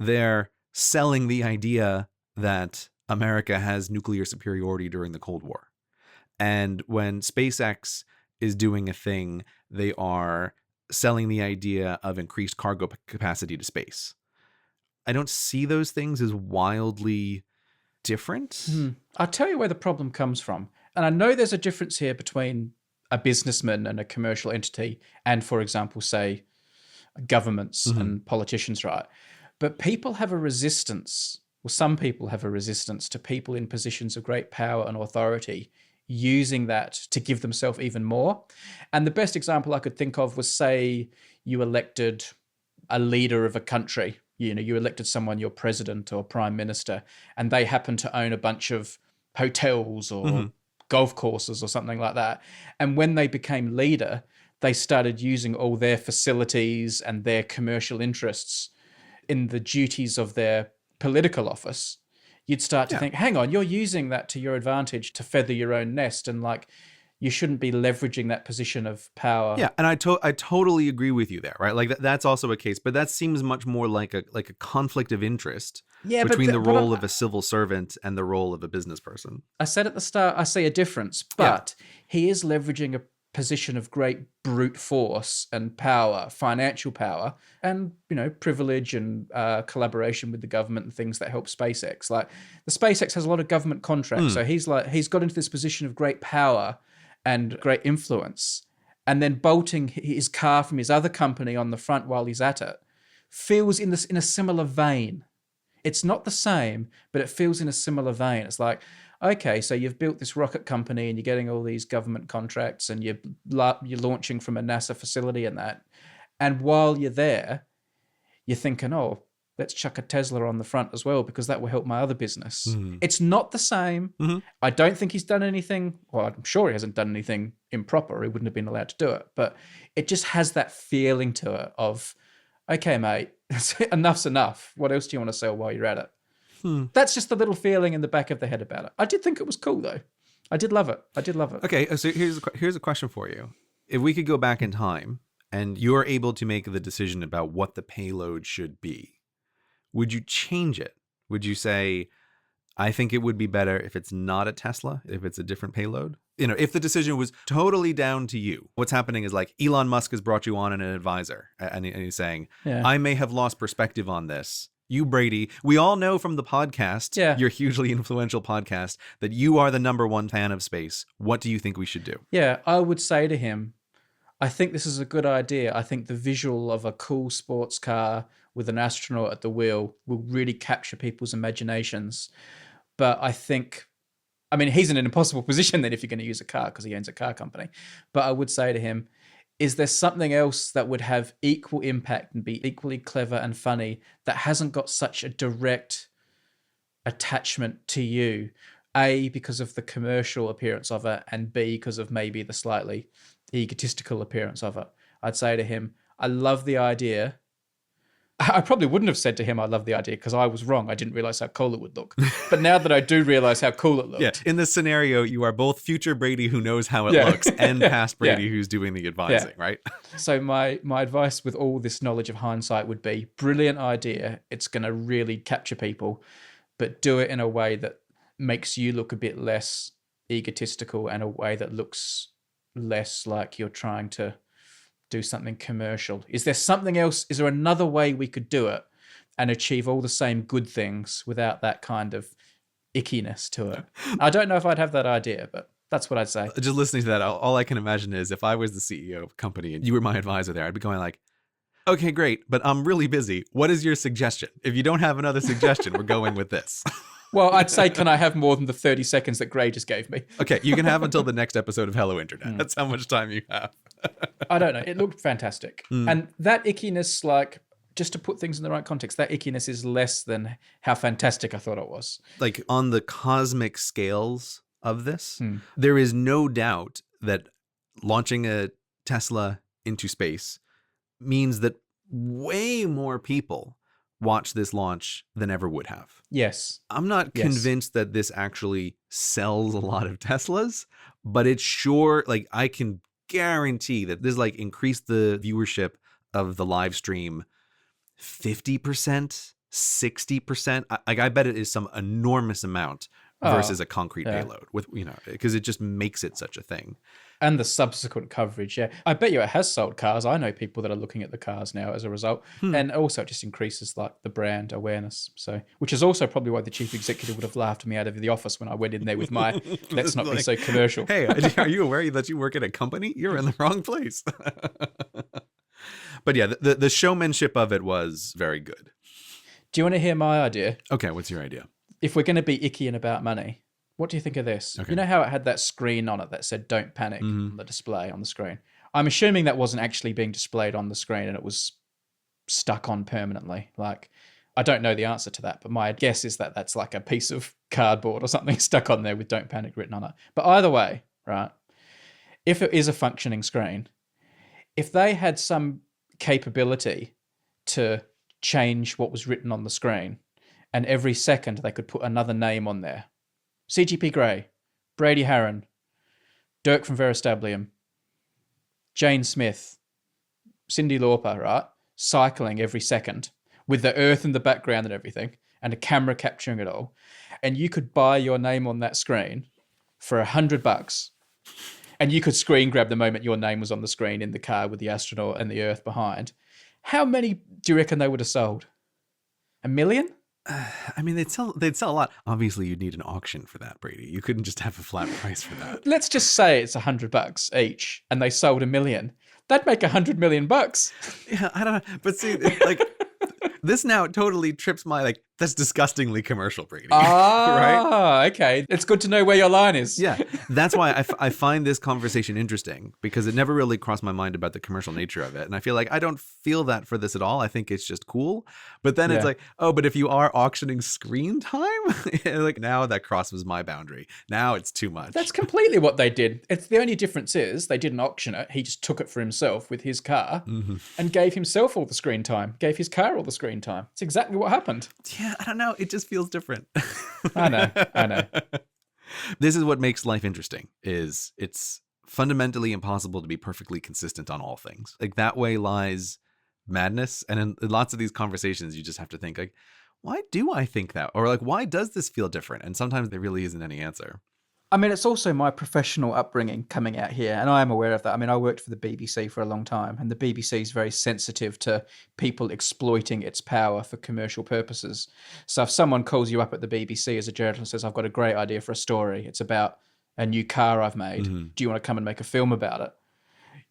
[SPEAKER 1] they're selling the idea that America has nuclear superiority during the Cold War. And when SpaceX is doing a thing, they are selling the idea of increased cargo capacity to space. I don't see those things as wildly different.
[SPEAKER 2] I'll tell you where the problem comes from. And I know there's a difference here between a businessman and a commercial entity and, for example, say, governments and politicians, right? But people have a resistance, or some people have a resistance to people in positions of great power and authority using that to give themselves even more. And the best example I could think of was, say, you elected a leader of a country. You elected someone, your president or prime minister, and they happen to own a bunch of hotels or golf courses or something like that. And when they became leader, they started using all their facilities and their commercial interests in the duties of their political office. You'd start to think, hang on, you're using that to your advantage to feather your own nest, and like you shouldn't be leveraging that position of power.
[SPEAKER 1] Yeah, and I totally agree with you there, right? Like that's also a case, but that seems much more like a conflict of interest between the role of a civil servant and the role of a business person.
[SPEAKER 2] I said at the start, I see a difference, but he is leveraging a position of great brute force and power, financial power, and privilege and collaboration with the government and things that help SpaceX. Like the SpaceX has a lot of government contracts, so he's got into this position of great power and great influence, and then bolting his car from his other company on the front while he's at it feels in a similar vein. It's not the same, but it feels in a similar vein. It's like, okay, so you've built this rocket company and you're getting all these government contracts and you're launching from a NASA facility and that. And while you're there, you're thinking, oh, let's chuck a Tesla on the front as well because that will help my other business. It's not the same. I don't think he's done anything. Well, I'm sure he hasn't done anything improper. He wouldn't have been allowed to do it. But it just has that feeling to it of, okay, mate, enough's enough. What else do you want to sell while you're at it? That's just the little feeling in the back of the head about it. I did think it was cool, though. I did love it.
[SPEAKER 1] Okay, so here's a question for you. If we could go back in time and you're able to make the decision about what the payload should be, would you change it? Would you say, I think it would be better if it's not a Tesla, if it's a different payload? You know, if the decision was totally down to you, what's happening is like Elon Musk has brought you on an advisor and he's saying, I may have lost perspective on this. You, Brady, we all know from the podcast, your hugely influential podcast, that you are the number one fan of space. What do you think we should do?
[SPEAKER 2] Yeah, I would say to him, I think this is a good idea. I think the visual of a cool sports car with an astronaut at the wheel will really capture people's imaginations. But I think, I mean, he's in an impossible position then if you're going to use a car because he owns a car company. But I would say to him, is there something else that would have equal impact and be equally clever and funny that hasn't got such a direct attachment to you? A, because of the commercial appearance of it, and B, because of maybe the slightly egotistical appearance of it. I'd say to him, I love the idea. I probably wouldn't have said to him, I love the idea, because I was wrong. I didn't realize how cool it would look. But now that I do realize how cool it looked.
[SPEAKER 1] Yeah. In this scenario, you are both future Brady who knows how it looks and past Brady who's doing the advising, right?
[SPEAKER 2] So my advice with all this knowledge of hindsight would be, brilliant idea. It's going to really capture people, but do it in a way that makes you look a bit less egotistical and a way that looks less like you're trying to do something commercial. Is there something else? Is there another way we could do it and achieve all the same good things without that kind of ickiness to it? I don't know if I'd have that idea, but that's what I'd say.
[SPEAKER 1] Just listening to that, all I can imagine is if I was the CEO of a company and you were my advisor there, I'd be going like, okay, great, but I'm really busy. What is your suggestion? If you don't have another suggestion, we're going with this.
[SPEAKER 2] Well, I'd say, can I have more than the 30 seconds that Gray just gave me?
[SPEAKER 1] Okay, you can have until the next episode of Hello Internet. That's how much time you have.
[SPEAKER 2] I don't know. It looked fantastic. And that ickiness, like, just to put things in the right context, that ickiness is less than how fantastic I thought it was.
[SPEAKER 1] Like, on the cosmic scales of this, there is no doubt that launching a Tesla into space means that way more people watch this launch than ever would have.
[SPEAKER 2] Yes.
[SPEAKER 1] I'm not convinced that this actually sells a lot of Teslas, but it's sure, like, I can guarantee that this like increased the viewership of the live stream 50%, 60%. I bet it is some enormous amount versus a concrete payload with, you know, because it just makes it such a thing.
[SPEAKER 2] And the subsequent coverage, I bet you it has sold cars. I know people that are looking at the cars now as a result. And also it just increases like the brand awareness. So, which is also probably why the chief executive would have laughed me out of the office when I went in there with my, let's not be so commercial.
[SPEAKER 1] Hey, are you aware that you work at a company? You're in the wrong place. But yeah, the showmanship of it was very good.
[SPEAKER 2] Do you want to hear my idea?
[SPEAKER 1] Okay, what's your idea?
[SPEAKER 2] If we're going to be icky and about money, what do you think of this?
[SPEAKER 1] Okay.
[SPEAKER 2] You know how it had that screen on it that said "Don't panic" on the display on the screen? I'm assuming that wasn't actually being displayed on the screen and it was stuck on permanently. Like, I don't know the answer to that, but my guess is that that's like a piece of cardboard or something stuck on there with "Don't panic" written on it. But either way, right, if it is a functioning screen, if they had some capability to change what was written on the screen, and every second they could put another name on there. CGP Grey, Brady Harron, Dirk from Veristablium, Jane Smith, Cyndi Lauper, right? Cycling every second with the earth in the background and everything, and a camera capturing it all. And you could buy your name on that screen for $100. And you could screen grab the moment your name was on the screen in the car with the astronaut and the earth behind. How many do you reckon they would have sold? 1 million?
[SPEAKER 1] I mean, they'd sell a lot. Obviously, you'd need an auction for that, Brady. You couldn't just have a flat price for that.
[SPEAKER 2] Let's just say it's $100 each, and they sold 1 million. That'd make $100 million.
[SPEAKER 1] Yeah, I don't know, but see, like this now totally trips my like. That's disgustingly commercial, Brady.
[SPEAKER 2] Right? Okay. It's good to know where your line is.
[SPEAKER 1] Yeah, that's why I find this conversation interesting because it never really crossed my mind about the commercial nature of it. And I feel like I don't feel that for this at all. I think it's just cool. But then it's like, oh, but if you are auctioning screen time, like now that crosses my boundary. Now it's too much.
[SPEAKER 2] That's completely what they did. It's the only difference is they didn't auction it. He just took it for himself with his car and gave himself all the screen time, gave his car all the screen time. It's exactly what happened.
[SPEAKER 1] Yeah, I don't know. It just feels different.
[SPEAKER 2] I know.
[SPEAKER 1] This is what makes life interesting, is it's fundamentally impossible to be perfectly consistent on all things. Like that way lies madness. And in lots of these conversations, you just have to think like, why do I think that? Or like, why does this feel different? And sometimes there really isn't any answer.
[SPEAKER 2] I mean, it's also my professional upbringing coming out here, and I am aware of that. I mean, I worked for the BBC for a long time, and the BBC is very sensitive to people exploiting its power for commercial purposes. So if someone calls you up at the BBC as a journalist and says, I've got a great idea for a story, it's about a new car I've made.
[SPEAKER 1] Mm-hmm.
[SPEAKER 2] Do you want to come and make a film about it?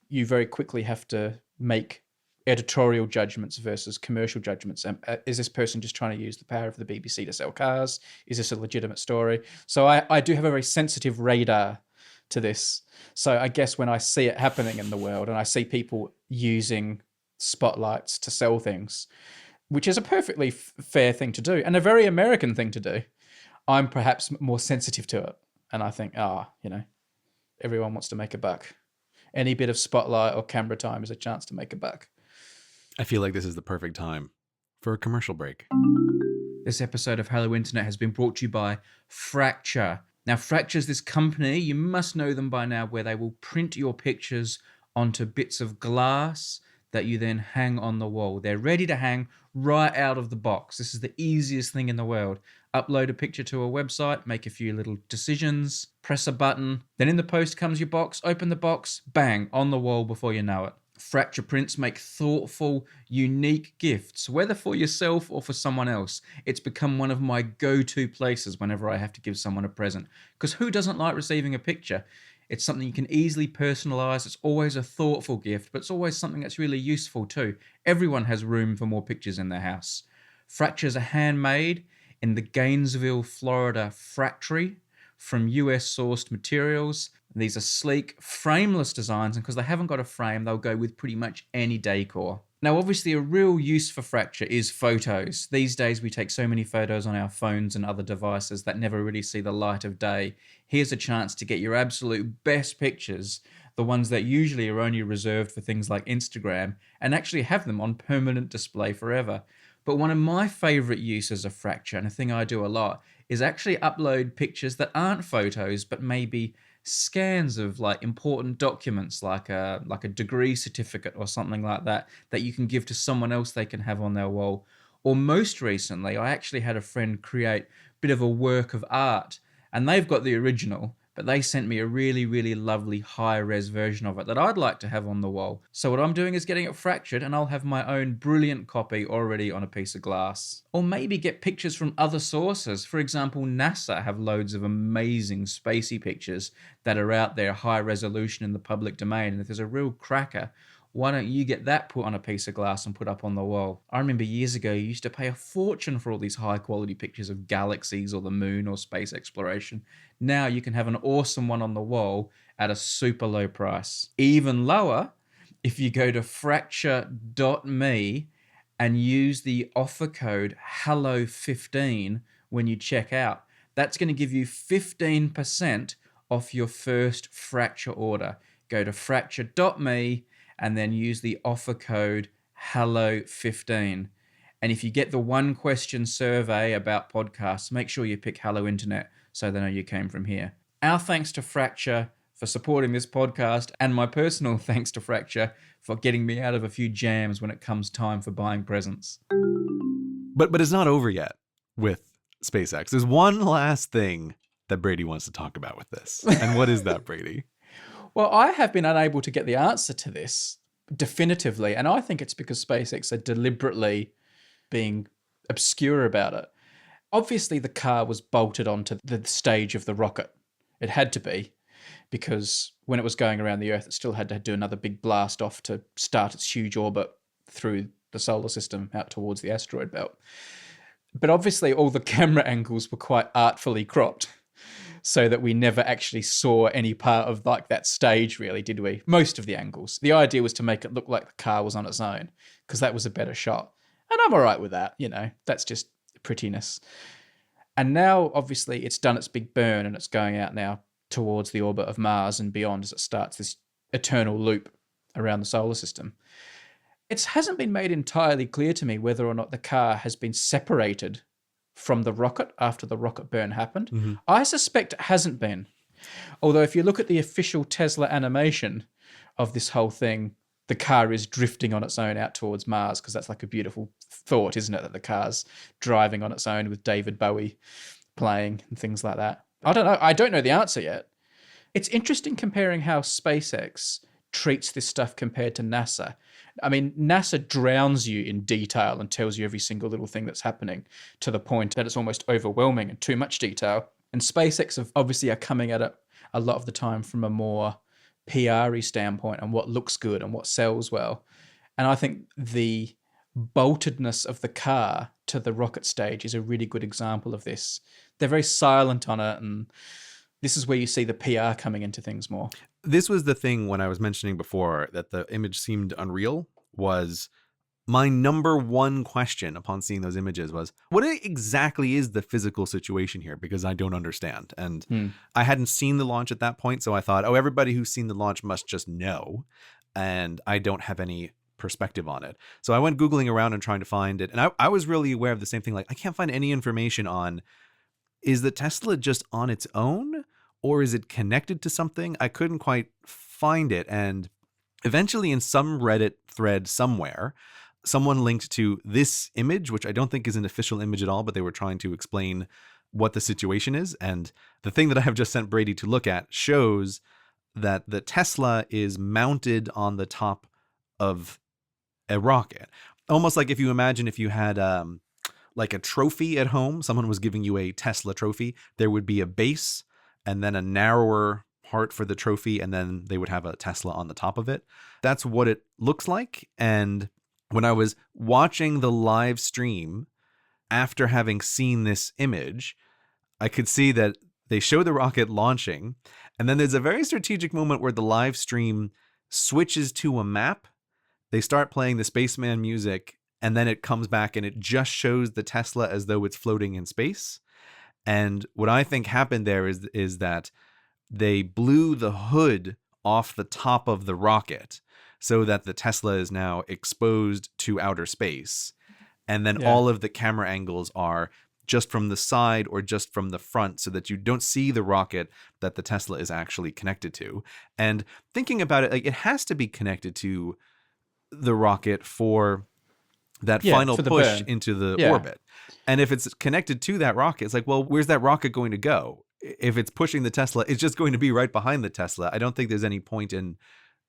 [SPEAKER 2] You very quickly have to make editorial judgments versus commercial judgments. Is this person just trying to use the power of the BBC to sell cars? Is this a legitimate story? So I do have a very sensitive radar to this. So I guess when I see it happening in the world and I see people using spotlights to sell things, which is a perfectly fair thing to do and a very American thing to do, I'm perhaps more sensitive to it. And I think, everyone wants to make a buck. Any bit of spotlight or camera time is a chance to make a buck.
[SPEAKER 1] I feel like this is the perfect time for a commercial break.
[SPEAKER 2] This episode of Hello Internet has been brought to you by Fracture. Now, Fracture's this company, you must know them by now, where they will print your pictures onto bits of glass that you then hang on the wall. They're ready to hang right out of the box. This is the easiest thing in the world. Upload a picture to a website, make a few little decisions, press a button, then in the post comes your box, open the box, bang, on the wall before you know it. Fracture prints make thoughtful, unique gifts, whether for yourself or for someone else. It's become one of my go-to places whenever I have to give someone a present. Because who doesn't like receiving a picture? It's something you can easily personalize. It's always a thoughtful gift, but it's always something that's really useful too. Everyone has room for more pictures in their house. Fractures are handmade in the Gainesville, Florida factory from US-sourced materials. These are sleek, frameless designs, and because they haven't got a frame, they'll go with pretty much any decor. Now, obviously, a real use for Fracture is photos. These days, we take so many photos on our phones and other devices that never really see the light of day. Here's a chance to get your absolute best pictures, the ones that usually are only reserved for things like Instagram, and actually have them on permanent display forever. But one of my favorite uses of Fracture, and a thing I do a lot, is actually upload pictures that aren't photos, but maybe scans of like important documents, like a degree certificate or something like that you can give to someone else they can have on their wall. Or most recently, I actually had a friend create a bit of a work of art, and they've got the original, but they sent me a really, really lovely high-res version of it that I'd like to have on the wall. So what I'm doing is getting it fractured, and I'll have my own brilliant copy already on a piece of glass. Or maybe get pictures from other sources. For example, NASA have loads of amazing spacey pictures that are out there, high resolution in the public domain, and if there's a real cracker, why don't you get that put on a piece of glass and put up on the wall? I remember years ago, you used to pay a fortune for all these high-quality pictures of galaxies or the moon or space exploration. Now you can have an awesome one on the wall at a super low price. Even lower, if you go to fracture.me and use the offer code HELLO15 when you check out. That's going to give you 15% off your first Fracture order. Go to fracture.me and then use the offer code HELLO15. And if you get the one question survey about podcasts, make sure you pick Hello Internet so they know you came from here. Our thanks to Fracture for supporting this podcast, and my personal thanks to Fracture for getting me out of a few jams when it comes time for buying presents.
[SPEAKER 1] But it's not over yet with SpaceX. There's one last thing that Brady wants to talk about with this. And what is that, Brady?
[SPEAKER 2] Well, I have been unable to get the answer to this definitively, and I think it's because SpaceX are deliberately being obscure about it. Obviously, the car was bolted onto the stage of the rocket. It had to be, because when it was going around the Earth, it still had to do another big blast off to start its huge orbit through the solar system out towards the asteroid belt. But obviously, all the camera angles were quite artfully cropped, so that we never actually saw any part of like that stage, really, did we? Most of the angles. The idea was to make it look like the car was on its own, because that was a better shot. And I'm all right with that, that's just prettiness. And now, obviously, it's done its big burn and it's going out now towards the orbit of Mars and beyond as it starts this eternal loop around the solar system. It hasn't been made entirely clear to me whether or not the car has been separated from the rocket after the rocket burn happened. Mm-hmm. I suspect it hasn't been. Although if you look at the official Tesla animation of this whole thing, the car is drifting on its own out towards Mars, because that's like a beautiful thought, isn't it? That the car's driving on its own with David Bowie playing and things like that. I don't know. I don't know the answer yet. It's interesting comparing how SpaceX treats this stuff compared to NASA. I mean, NASA drowns you in detail and tells you every single little thing that's happening to the point that it's almost overwhelming and too much detail. And SpaceX obviously are coming at it a lot of the time from a more PR-y standpoint and what looks good and what sells well. And I think the boltedness of the car to the rocket stage is a really good example of this. They're very silent on it, and this is where you see the PR coming into things more.
[SPEAKER 1] This was the thing when I was mentioning before that the image seemed unreal, was my number one question upon seeing those images was, what exactly is the physical situation here? Because I don't understand. And I hadn't seen the launch at that point, so I thought, oh, everybody who's seen the launch must just know, and I don't have any perspective on it. So I went Googling around and trying to find it, and I was really aware of the same thing. Like, I can't find any information on, is the Tesla just on its own, or is it connected to something? I couldn't quite find it. And eventually in some Reddit thread somewhere, someone linked to this image, which I don't think is an official image at all, but they were trying to explain what the situation is. And the thing that I have just sent Brady to look at shows that the Tesla is mounted on the top of a rocket. Almost like if you imagine if you had like a trophy at home, someone was giving you a Tesla trophy, there would be a base and then a narrower part for the trophy, and then they would have a Tesla on the top of it. That's what it looks like. And when I was watching the live stream, after having seen this image, I could see that they show the rocket launching, and then there's a very strategic moment where the live stream switches to a map. They start playing the Spaceman music, and then it comes back and it just shows the Tesla as though it's floating in space. And what I think happened there is that they blew the hood off the top of the rocket so that the Tesla is now exposed to outer space. And then all of the camera angles are just from the side or just from the front, so that you don't see the rocket that the Tesla is actually connected to. And thinking about it, like, it has to be connected to the rocket for that final push into the orbit. And if it's connected to that rocket, it's like, well, where's that rocket going to go? If it's pushing the Tesla, it's just going to be right behind the Tesla. I don't think there's any point in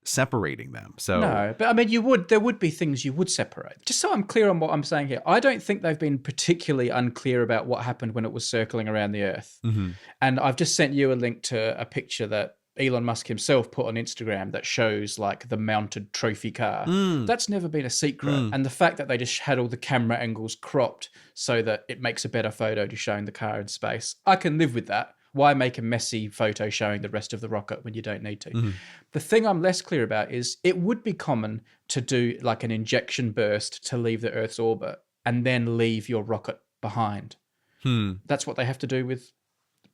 [SPEAKER 1] separating them. So
[SPEAKER 2] no, but I mean, there would be things you would separate. Just so I'm clear on what I'm saying here, I don't think they've been particularly unclear about what happened when it was circling around the Earth. Mm-hmm. And I've just sent you a link to a picture that Elon Musk himself put on Instagram that shows like the mounted trophy car. That's never been a secret. And the fact that they just had all the camera angles cropped so that it makes a better photo to showing the car in space, I can live with that. Why make a messy photo showing the rest of the rocket when you don't need to? Mm-hmm. The thing I'm less clear about is it would be common to do like an injection burst to leave the Earth's orbit and then leave your rocket behind. That's what they have to do with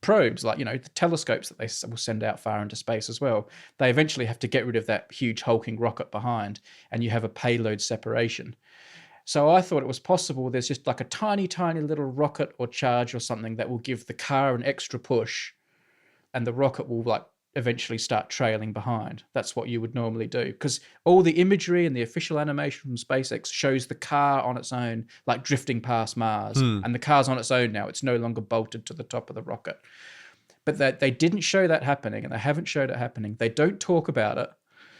[SPEAKER 2] probes, like, the telescopes that they will send out far into space as well. They eventually have to get rid of that huge hulking rocket behind, and you have a payload separation. So I thought it was possible there's just like a tiny, tiny little rocket or charge or something that will give the car an extra push, and the rocket will like eventually start trailing behind. That's what you would normally do, because all the imagery and the official animation from SpaceX shows the car on its own, like drifting past Mars, and the car's on its own now. It's no longer bolted to the top of the rocket. But they didn't show that happening, and they haven't showed it happening. They don't talk about it.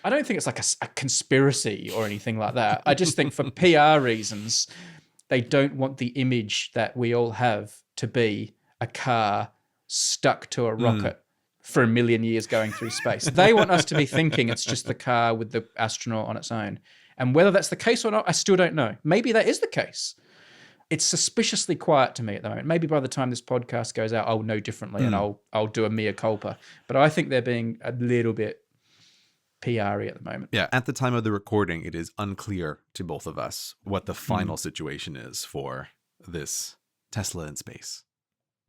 [SPEAKER 2] I don't think it's like a conspiracy or anything like that. I just think for PR reasons, they don't want the image that we all have to be a car stuck to a rocket for 1 million years going through space. They want us to be thinking it's just the car with the astronaut on its own. And whether that's the case or not, I still don't know. Maybe that is the case. It's suspiciously quiet to me at the moment. Maybe by the time this podcast goes out, I'll know differently and I'll do a mea culpa. But I think they're being a little bit PR-y at the moment.
[SPEAKER 1] Yeah, at the time of the recording, it is unclear to both of us what the final situation is for this Tesla in space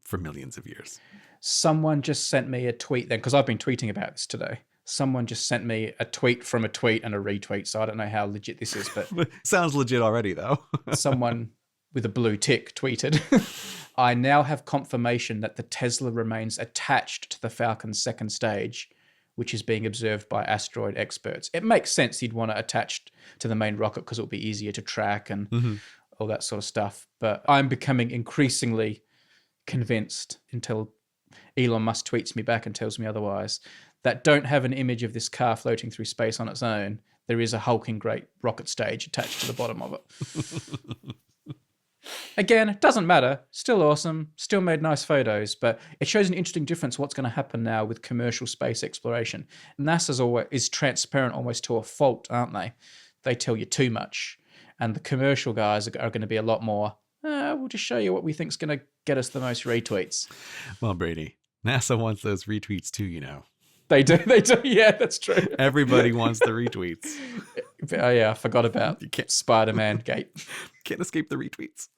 [SPEAKER 1] for millions of years.
[SPEAKER 2] Someone just sent me a tweet then, because I've been tweeting about this today. Someone just sent me a tweet from a tweet and a retweet, so I don't know how legit this is, but
[SPEAKER 1] sounds legit already, though.
[SPEAKER 2] Someone with a blue tick tweeted, I now have confirmation that the Tesla remains attached to the Falcon's second stage, which is being observed by asteroid experts. It makes sense he'd want it attached to the main rocket because it'll be easier to track and all that sort of stuff. But I'm becoming increasingly convinced, until Elon Musk tweets me back and tells me otherwise, that don't have an image of this car floating through space on its own. There is a hulking great rocket stage attached to the bottom of it. Again, it doesn't matter. Still awesome. Still made nice photos, but it shows an interesting difference what's going to happen now with commercial space exploration. NASA's always is transparent almost to a fault, aren't they? They tell you too much. And the commercial guys are going to be a lot more, we'll just show you what we think is going to get us the most retweets.
[SPEAKER 1] Well, Brady, NASA wants those retweets too, you know.
[SPEAKER 2] They do. Yeah, that's true.
[SPEAKER 1] Everybody wants the retweets.
[SPEAKER 2] Oh, yeah, I forgot about Spider-Man Gate.
[SPEAKER 1] Can't escape the retweets.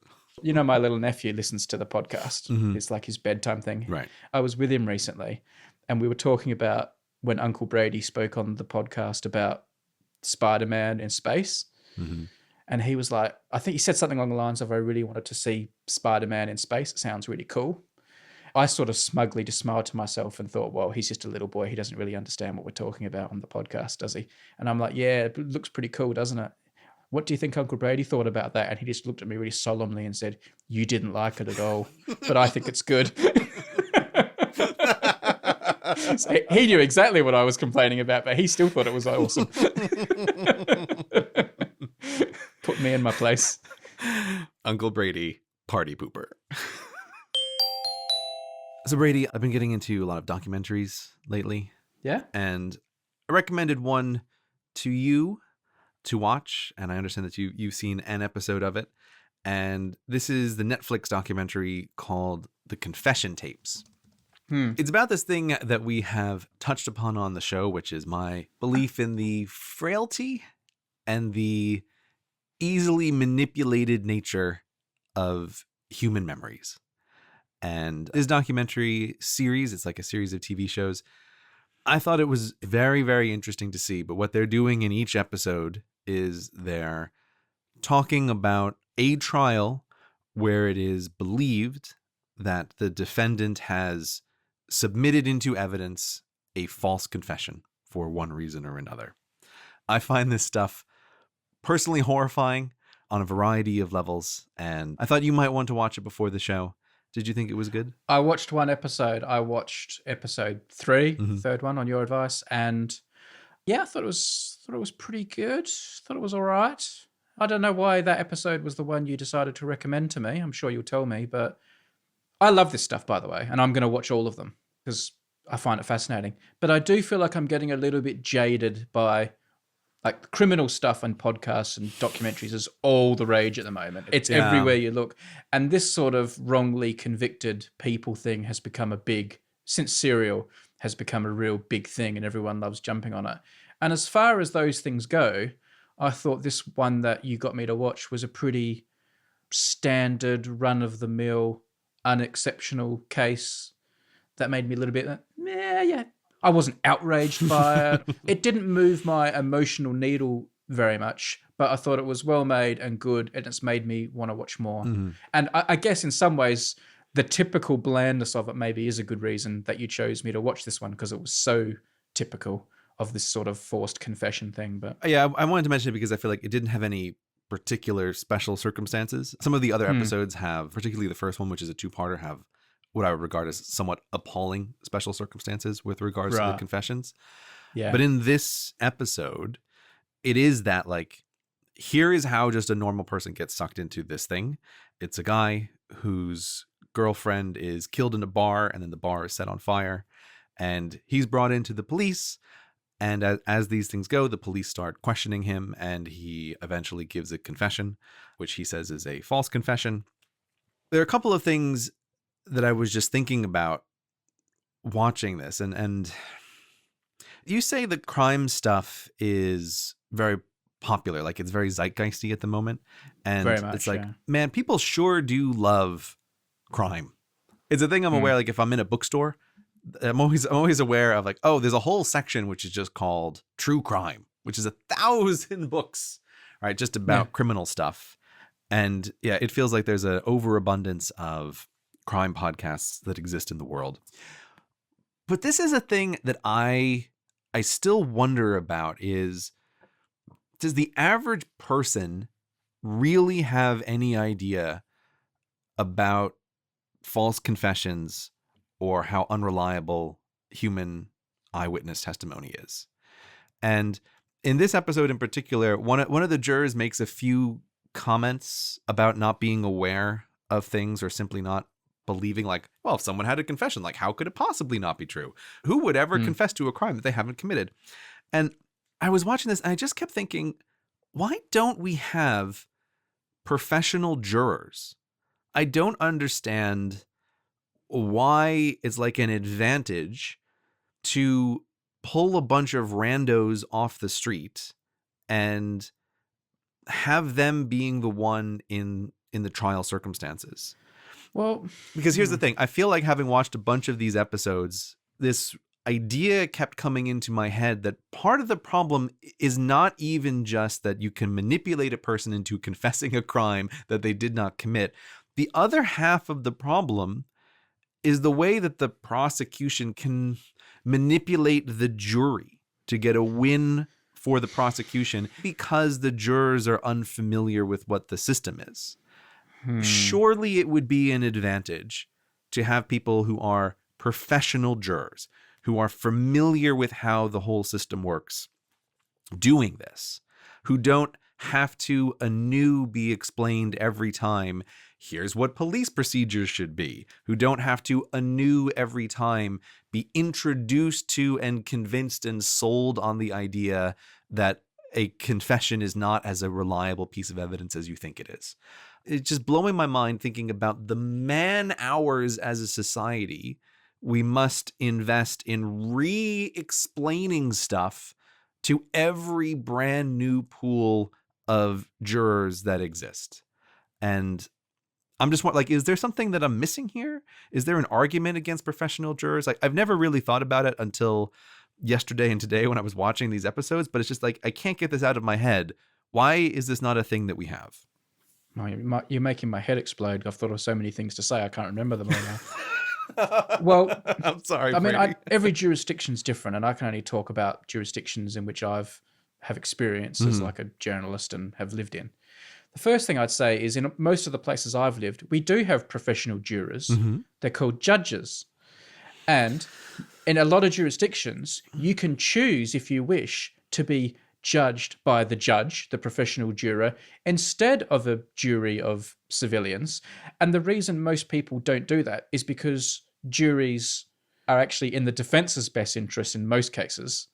[SPEAKER 2] You know, my little nephew listens to the podcast. It's like his bedtime thing.
[SPEAKER 1] Right.
[SPEAKER 2] I was with him recently, and we were talking about when Uncle Brady spoke on the podcast about Spider-Man in space. And he was like, I think he said something along the lines of, I really wanted to see Spider-Man in space. It sounds really cool. I sort of smugly just smiled to myself and thought, well, he's just a little boy. He doesn't really understand what we're talking about on the podcast, does he? And I'm like, yeah, it looks pretty cool, doesn't it? What do you think Uncle Brady thought about that? And he just looked at me really solemnly and said, you didn't like it at all, but I think it's good. So he knew exactly what I was complaining about, but he still thought it was awesome. Put me in my place.
[SPEAKER 1] Uncle Brady, party pooper. So Brady, I've been getting into a lot of documentaries lately.
[SPEAKER 2] Yeah?
[SPEAKER 1] And I recommended one to you to watch, and I understand that you've seen an episode of it. And this is the Netflix documentary called The Confession Tapes. It's about this thing that we have touched upon on the show, which is my belief in the frailty and the easily manipulated nature of human memories. And this documentary series, it's like a series of TV shows, I thought it was very, very interesting to see. But what they're doing in each episode is they're talking about a trial where it is believed that the defendant has submitted into evidence a false confession for one reason or another. I find this stuff personally horrifying on a variety of levels, and I thought you might want to watch it before the show. Did you think it was good?
[SPEAKER 2] I watched one episode. I watched episode 3, third one on your advice, and yeah, I thought it was pretty good. Thought it was all right. I don't know why that episode was the one you decided to recommend to me. I'm sure you'll tell me, but I love this stuff, by the way, and I'm going to watch all of them because I find it fascinating. But I do feel like I'm getting a little bit jaded by, like, criminal stuff and podcasts and documentaries is all the rage at the moment. It's everywhere you look. And this sort of wrongly convicted people thing has become since Serial has become a real big thing and everyone loves jumping on it. And as far as those things go, I thought this one that you got me to watch was a pretty standard, run-of-the-mill, unexceptional case that made me a little bit, yeah. I wasn't outraged by it. It didn't move my emotional needle very much, but I thought it was well made and good, and it's made me want to watch more. And I guess in some ways, the typical blandness of it maybe is a good reason that you chose me to watch this one, because it was so typical of this sort of forced confession thing. But
[SPEAKER 1] yeah, I wanted to mention it because I feel like it didn't have any particular special circumstances. Some of the other episodes have, particularly the first one, which is a two-parter, have what I would regard as somewhat appalling special circumstances with regards to the confessions.
[SPEAKER 2] Yeah.
[SPEAKER 1] But in this episode, it is that, like, here is how just a normal person gets sucked into this thing. It's a guy whose girlfriend is killed in a bar, and then the bar is set on fire, and he's brought into the police. And as these things go, the police start questioning him, and he eventually gives a confession, which he says is a false confession. There are a couple of things that I was just thinking about watching this. And you say the crime stuff is very popular, like it's very zeitgeisty at the moment. And
[SPEAKER 2] very much,
[SPEAKER 1] it's like, man, people sure do love crime. It's a thing I'm aware, like if I'm in a bookstore, I'm always aware of, like, oh, there's a whole section which is just called true crime, which is 1,000 books, right? Just about criminal stuff. And yeah, it feels like there's an overabundance of crime podcasts that exist in the world. But this is a thing that I I still wonder about is, does the average person really have any idea about false confessions or how unreliable human eyewitness testimony is? And in this episode in particular, one of the jurors makes a few comments about not being aware of things or simply not believing, like, well, if someone had a confession, like, how could it possibly not be true? Who would ever confess to a crime that they haven't committed? And I was watching this and I just kept thinking, why don't we have professional jurors? I don't understand why it's like an advantage to pull a bunch of randos off the street and have them being the one in the trial circumstances.
[SPEAKER 2] Well,
[SPEAKER 1] because here's the thing. I feel like, having watched a bunch of these episodes, this idea kept coming into my head that part of the problem is not even just that you can manipulate a person into confessing a crime that they did not commit. The other half of the problem is the way that the prosecution can manipulate the jury to get a win for the prosecution because the jurors are unfamiliar with what the system is. Surely it would be an advantage to have people who are professional jurors, who are familiar with how the whole system works, doing this, who don't have to anew be explained every time, here's what police procedures should be, who don't have to anew every time be introduced to and convinced and sold on the idea that a confession is not as a reliable piece of evidence as you think it is. It's just blowing my mind thinking about the man hours as a society we must invest in re-explaining stuff to every brand new pool of jurors that exist. And I'm just like, is there something that I'm missing here? Is there an argument against professional jurors? Like, I've never really thought about it until yesterday and today when I was watching these episodes, but it's just like, I can't get this out of my head. Why is this not a thing that we have?
[SPEAKER 2] Oh, you're making my head explode. I've thought of so many things to say, I can't remember them all now. Well,
[SPEAKER 1] I'm sorry.
[SPEAKER 2] I mean, every jurisdiction's different, and I can only talk about jurisdictions in which have experience as like a journalist and have lived in. The first thing I'd say is, in most of the places I've lived, we do have professional jurors. They're called judges. And in a lot of jurisdictions, you can choose, if you wish, to be judged by the judge, the professional juror, instead of a jury of civilians. And the reason most people don't do that is because juries are actually in the defense's best interest in most cases,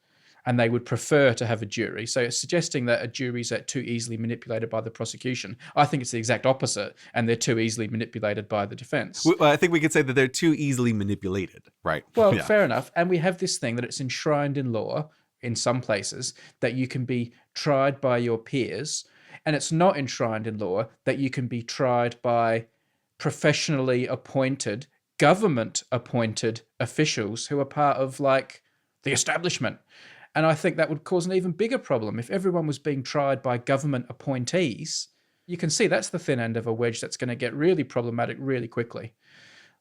[SPEAKER 2] and they would prefer to have a jury. So it's suggesting that a jury is too easily manipulated by the prosecution. I think it's the exact opposite, and they're too easily manipulated by the defense.
[SPEAKER 1] Well, I think we could say that they're too easily manipulated, right?
[SPEAKER 2] Well, fair enough. And we have this thing that it's enshrined in law in some places that you can be tried by your peers, and it's not enshrined in law that you can be tried by professionally appointed, government-appointed officials who are part of, like, the establishment. And I think that would cause an even bigger problem. If everyone was being tried by government appointees, you can see that's the thin end of a wedge that's going to get really problematic really quickly.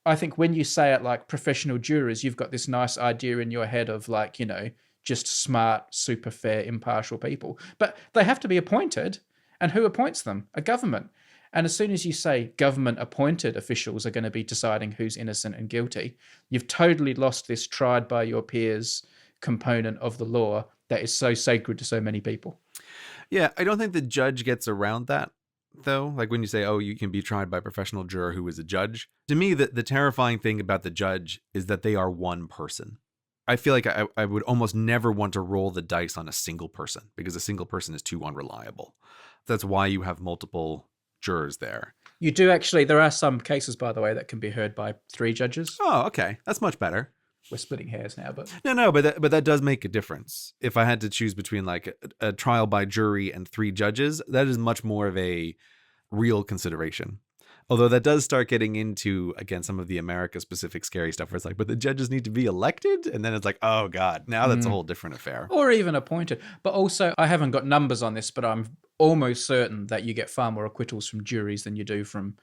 [SPEAKER 2] I think when you say it like professional jurors, you've got this nice idea in your head of, like, you know, just smart, super fair, impartial people. But they have to be appointed. And who appoints them? A government. And as soon as you say government-appointed officials are going to be deciding who's innocent and guilty, you've totally lost this tried by your peers component of the law that is so sacred to so many people.
[SPEAKER 1] Yeah, I don't think the judge gets around that, though. Like when you say, oh, you can be tried by a professional juror who is a judge. To me, the terrifying thing about the judge is that they are one person. I feel like I would almost never want to roll the dice on a single person because a single person is too unreliable. That's why you have multiple jurors there.
[SPEAKER 2] You do actually, there are some cases, by the way, that can be heard by 3 judges.
[SPEAKER 1] Oh, okay. That's much better.
[SPEAKER 2] We're splitting hairs now, but...
[SPEAKER 1] No, but that does make a difference. If I had to choose between like a trial by jury and 3 judges, that is much more of a real consideration. Although that does start getting into, again, some of the America-specific scary stuff where it's like, but the judges need to be elected? And then it's like, oh, God, now that's a whole different affair.
[SPEAKER 2] Or even appointed. But also, I haven't got numbers on this, but I'm almost certain that you get far more acquittals from juries than you do from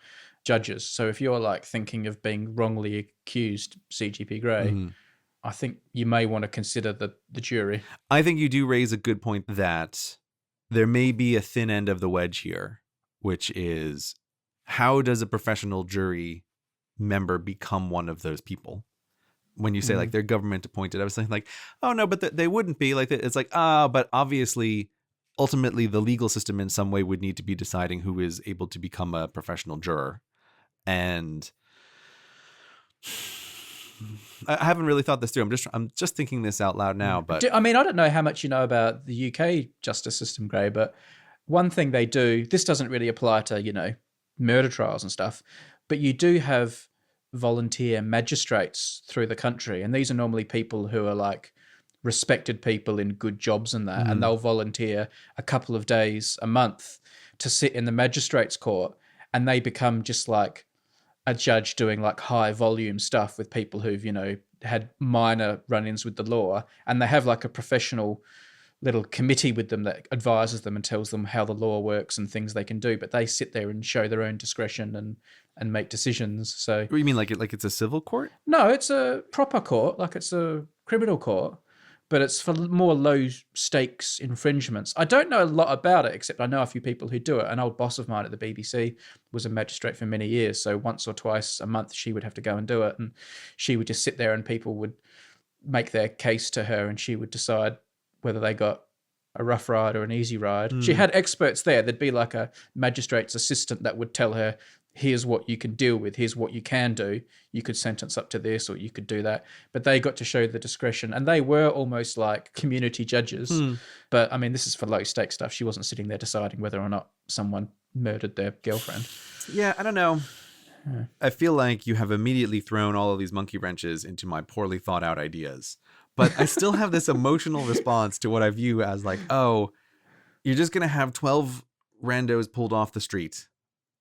[SPEAKER 2] judges. So if you're like thinking of being wrongly accused, CGP Grey, I think you may want to consider the jury.
[SPEAKER 1] I think you do raise a good point that there may be a thin end of the wedge here, which is how does a professional jury member become one of those people? When you say like they're government appointed, I was saying like, oh no, but they wouldn't be like, it's like, but obviously, ultimately the legal system in some way would need to be deciding who is able to become a professional juror. And I haven't really thought this through. I'm just thinking this out loud now, but
[SPEAKER 2] I mean, I don't know how much you know about the UK justice system, Gray, but one thing they do, this doesn't really apply to, murder trials and stuff, but you do have volunteer magistrates through the country. And these are normally people who are like respected people in good jobs and that, and they'll volunteer a couple of days a month to sit in the magistrates court, and they become just like a judge doing like high volume stuff with people who've, had minor run-ins with the law, and they have like a professional little committee with them that advises them and tells them how the law works and things they can do, but they sit there and show their own discretion and make decisions. So
[SPEAKER 1] what do you mean, like it's a civil court?
[SPEAKER 2] No, it's a proper court, like it's a criminal court, but it's for more low stakes infringements. I don't know a lot about it, except I know a few people who do it. An old boss of mine at the BBC was a magistrate for many years, so once or twice a month she would have to go and do it, and she would just sit there and people would make their case to her, and she would decide whether they got a rough ride or an easy ride. She had experts there. There'd be like a magistrate's assistant that would tell her, here's what you can deal with, here's what you can do. You could sentence up to this, or you could do that. But they got to show the discretion, and they were almost like community judges. But I mean, this is for low stakes stuff. She wasn't sitting there deciding whether or not someone murdered their girlfriend.
[SPEAKER 1] Yeah, I don't know. I feel like you have immediately thrown all of these monkey wrenches into my poorly thought out ideas. But I still have this emotional response to what I view as like, oh, you're just going to have 12 randos pulled off the street,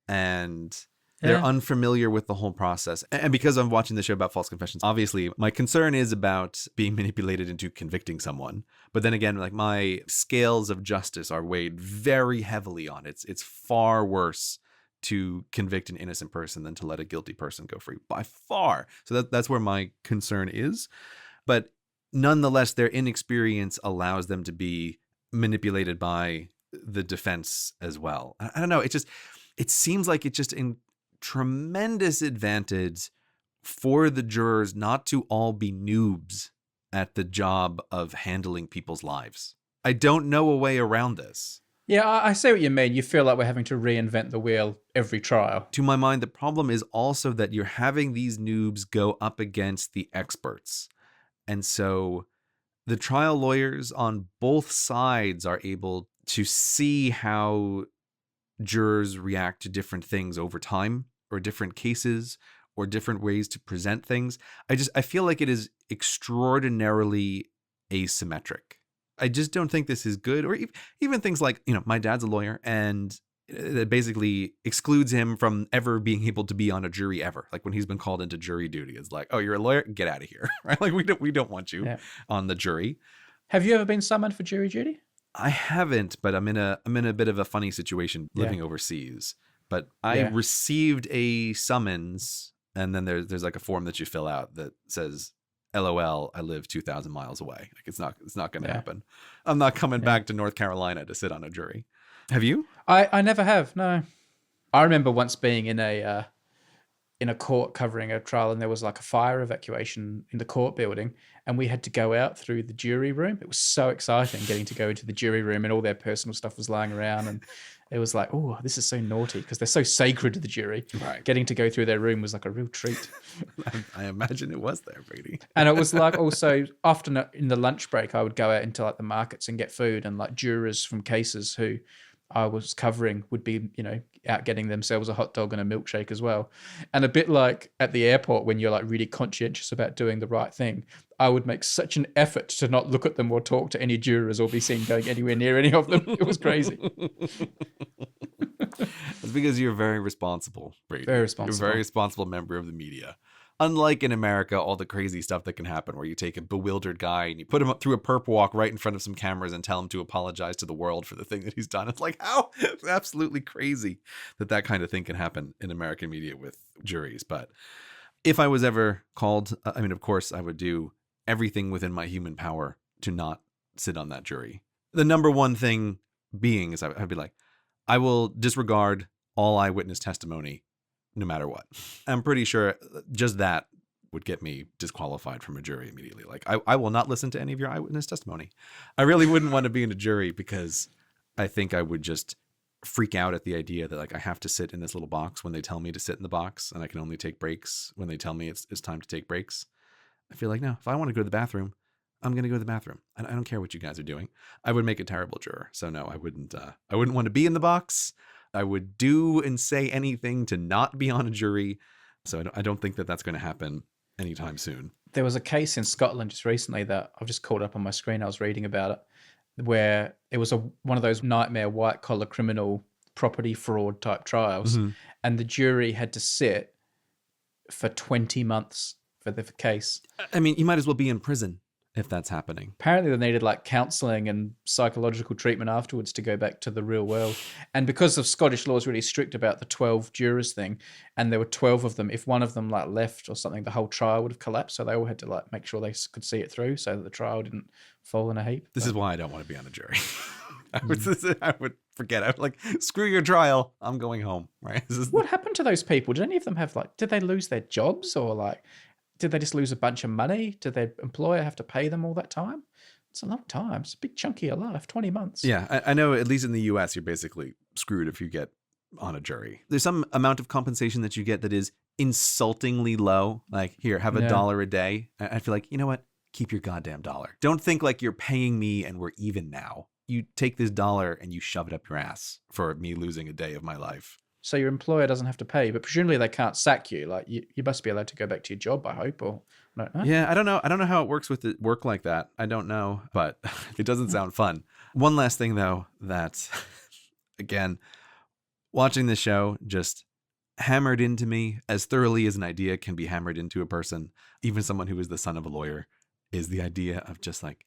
[SPEAKER 1] and they're unfamiliar with the whole process. And because I'm watching the show about false confessions, obviously my concern is about being manipulated into convicting someone. But then again, like my scales of justice are weighed very heavily on it. It's far worse to convict an innocent person than to let a guilty person go free, by far. So that's where my concern is. But nonetheless, their inexperience allows them to be manipulated by the defense as well. I don't know. It seems like it's just in tremendous advantage for the jurors not to all be noobs at the job of handling people's lives. I don't know a way around this.
[SPEAKER 2] Yeah, I see what you mean. You feel like we're having to reinvent the wheel every trial.
[SPEAKER 1] To my mind, the problem is also that you're having these noobs go up against the experts. And so the trial lawyers on both sides are able to see how jurors react to different things over time, or different cases, or different ways to present things. I feel like it is extraordinarily asymmetric. I just don't think this is good. Or even things like, my dad's a lawyer, and that basically excludes him from ever being able to be on a jury ever. Like when he's been called into jury duty, it's like, oh, you're a lawyer? Get out of here. Right? Like we don't want you on the jury.
[SPEAKER 2] Have you ever been summoned for jury duty?
[SPEAKER 1] I haven't, but I'm in a bit of a funny situation living overseas. But I received a summons, and then there's like a form that you fill out that says, LOL, I live 2,000 miles away. Like it's not going to happen. I'm not coming back to North Carolina to sit on a jury. Have you?
[SPEAKER 2] I never have. No. I remember once being in a court covering a trial, and there was like a fire evacuation in the court building, and we had to go out through the jury room. It was so exciting getting to go into the jury room, and all their personal stuff was lying around, and it was like, oh, this is so naughty, because they're so sacred to the jury.
[SPEAKER 1] Right.
[SPEAKER 2] Getting to go through their room was like a real treat.
[SPEAKER 1] I imagine it was there, Brady.
[SPEAKER 2] And it was like also often in the lunch break, I would go out into like the markets and get food, and like jurors from cases who I was covering would be, out getting themselves a hot dog and a milkshake as well. And a bit like at the airport when you're like really conscientious about doing the right thing, I would make such an effort to not look at them or talk to any jurors or be seen going anywhere near any of them. It was crazy.
[SPEAKER 1] It's because you're very responsible, Brady.
[SPEAKER 2] Very responsible.
[SPEAKER 1] You're a very responsible member of the media. Unlike in America, all the crazy stuff that can happen where you take a bewildered guy and you put him up through a perp walk right in front of some cameras and tell him to apologize to the world for the thing that he's done. It's like, how? It's absolutely crazy that kind of thing can happen in American media with juries. But if I was ever called, of course, I would do everything within my human power to not sit on that jury. The number one thing being is I'd be like, I will disregard all eyewitness testimony no matter what. I'm pretty sure just that would get me disqualified from a jury immediately. Like, I will not listen to any of your eyewitness testimony. I really wouldn't want to be in a jury because I think I would just freak out at the idea that, like, I have to sit in this little box when they tell me to sit in the box, and I can only take breaks when they tell me it's time to take breaks. I feel like, no, if I want to go to the bathroom, I'm going to go to the bathroom. I don't care what you guys are doing. I would make a terrible juror. So no, I wouldn't want to be in the box. I would do and say anything to not be on a jury. So I don't think that that's going to happen anytime soon.
[SPEAKER 2] There was a case in Scotland just recently that I've just called up on my screen. I was reading about it, where it was one of those nightmare white collar criminal property fraud type trials. Mm-hmm. And the jury had to sit for 20 months for the case.
[SPEAKER 1] I mean, you might as well be in prison if that's happening.
[SPEAKER 2] Apparently they needed like counselling and psychological treatment afterwards to go back to the real world. And because of Scottish law is really strict about the 12 jurors thing, and there were 12 of them, if one of them like left or something, the whole trial would have collapsed. So they all had to like make sure they could see it through so that the trial didn't fall in a heap.
[SPEAKER 1] This is why I don't want to be on a jury. I would forget. I would like, screw your trial. I'm going home. Right?
[SPEAKER 2] What happened to those people? Did any of them have like, did they lose their jobs, or like, did they just lose a bunch of money? Did their employer have to pay them all that time? It's a long time. It's a big chunky of life, 20 months.
[SPEAKER 1] Yeah, I know at least in the US, you're basically screwed if you get on a jury. There's some amount of compensation that you get that is insultingly low. Like, here, have $1 a day. I feel like, you know what? Keep your goddamn dollar. Don't think like you're paying me and we're even now. You take this dollar and you shove it up your ass for me losing a day of my life.
[SPEAKER 2] So your employer doesn't have to pay, but presumably they can't sack you. Like you must be allowed to go back to your job, I hope, or I don't know.
[SPEAKER 1] Yeah, I don't know. I don't know how it works with it, work like that. I don't know, but it doesn't sound fun. One last thing though, that again, watching this show just hammered into me as thoroughly as an idea can be hammered into a person, even someone who is the son of a lawyer, is the idea of just like,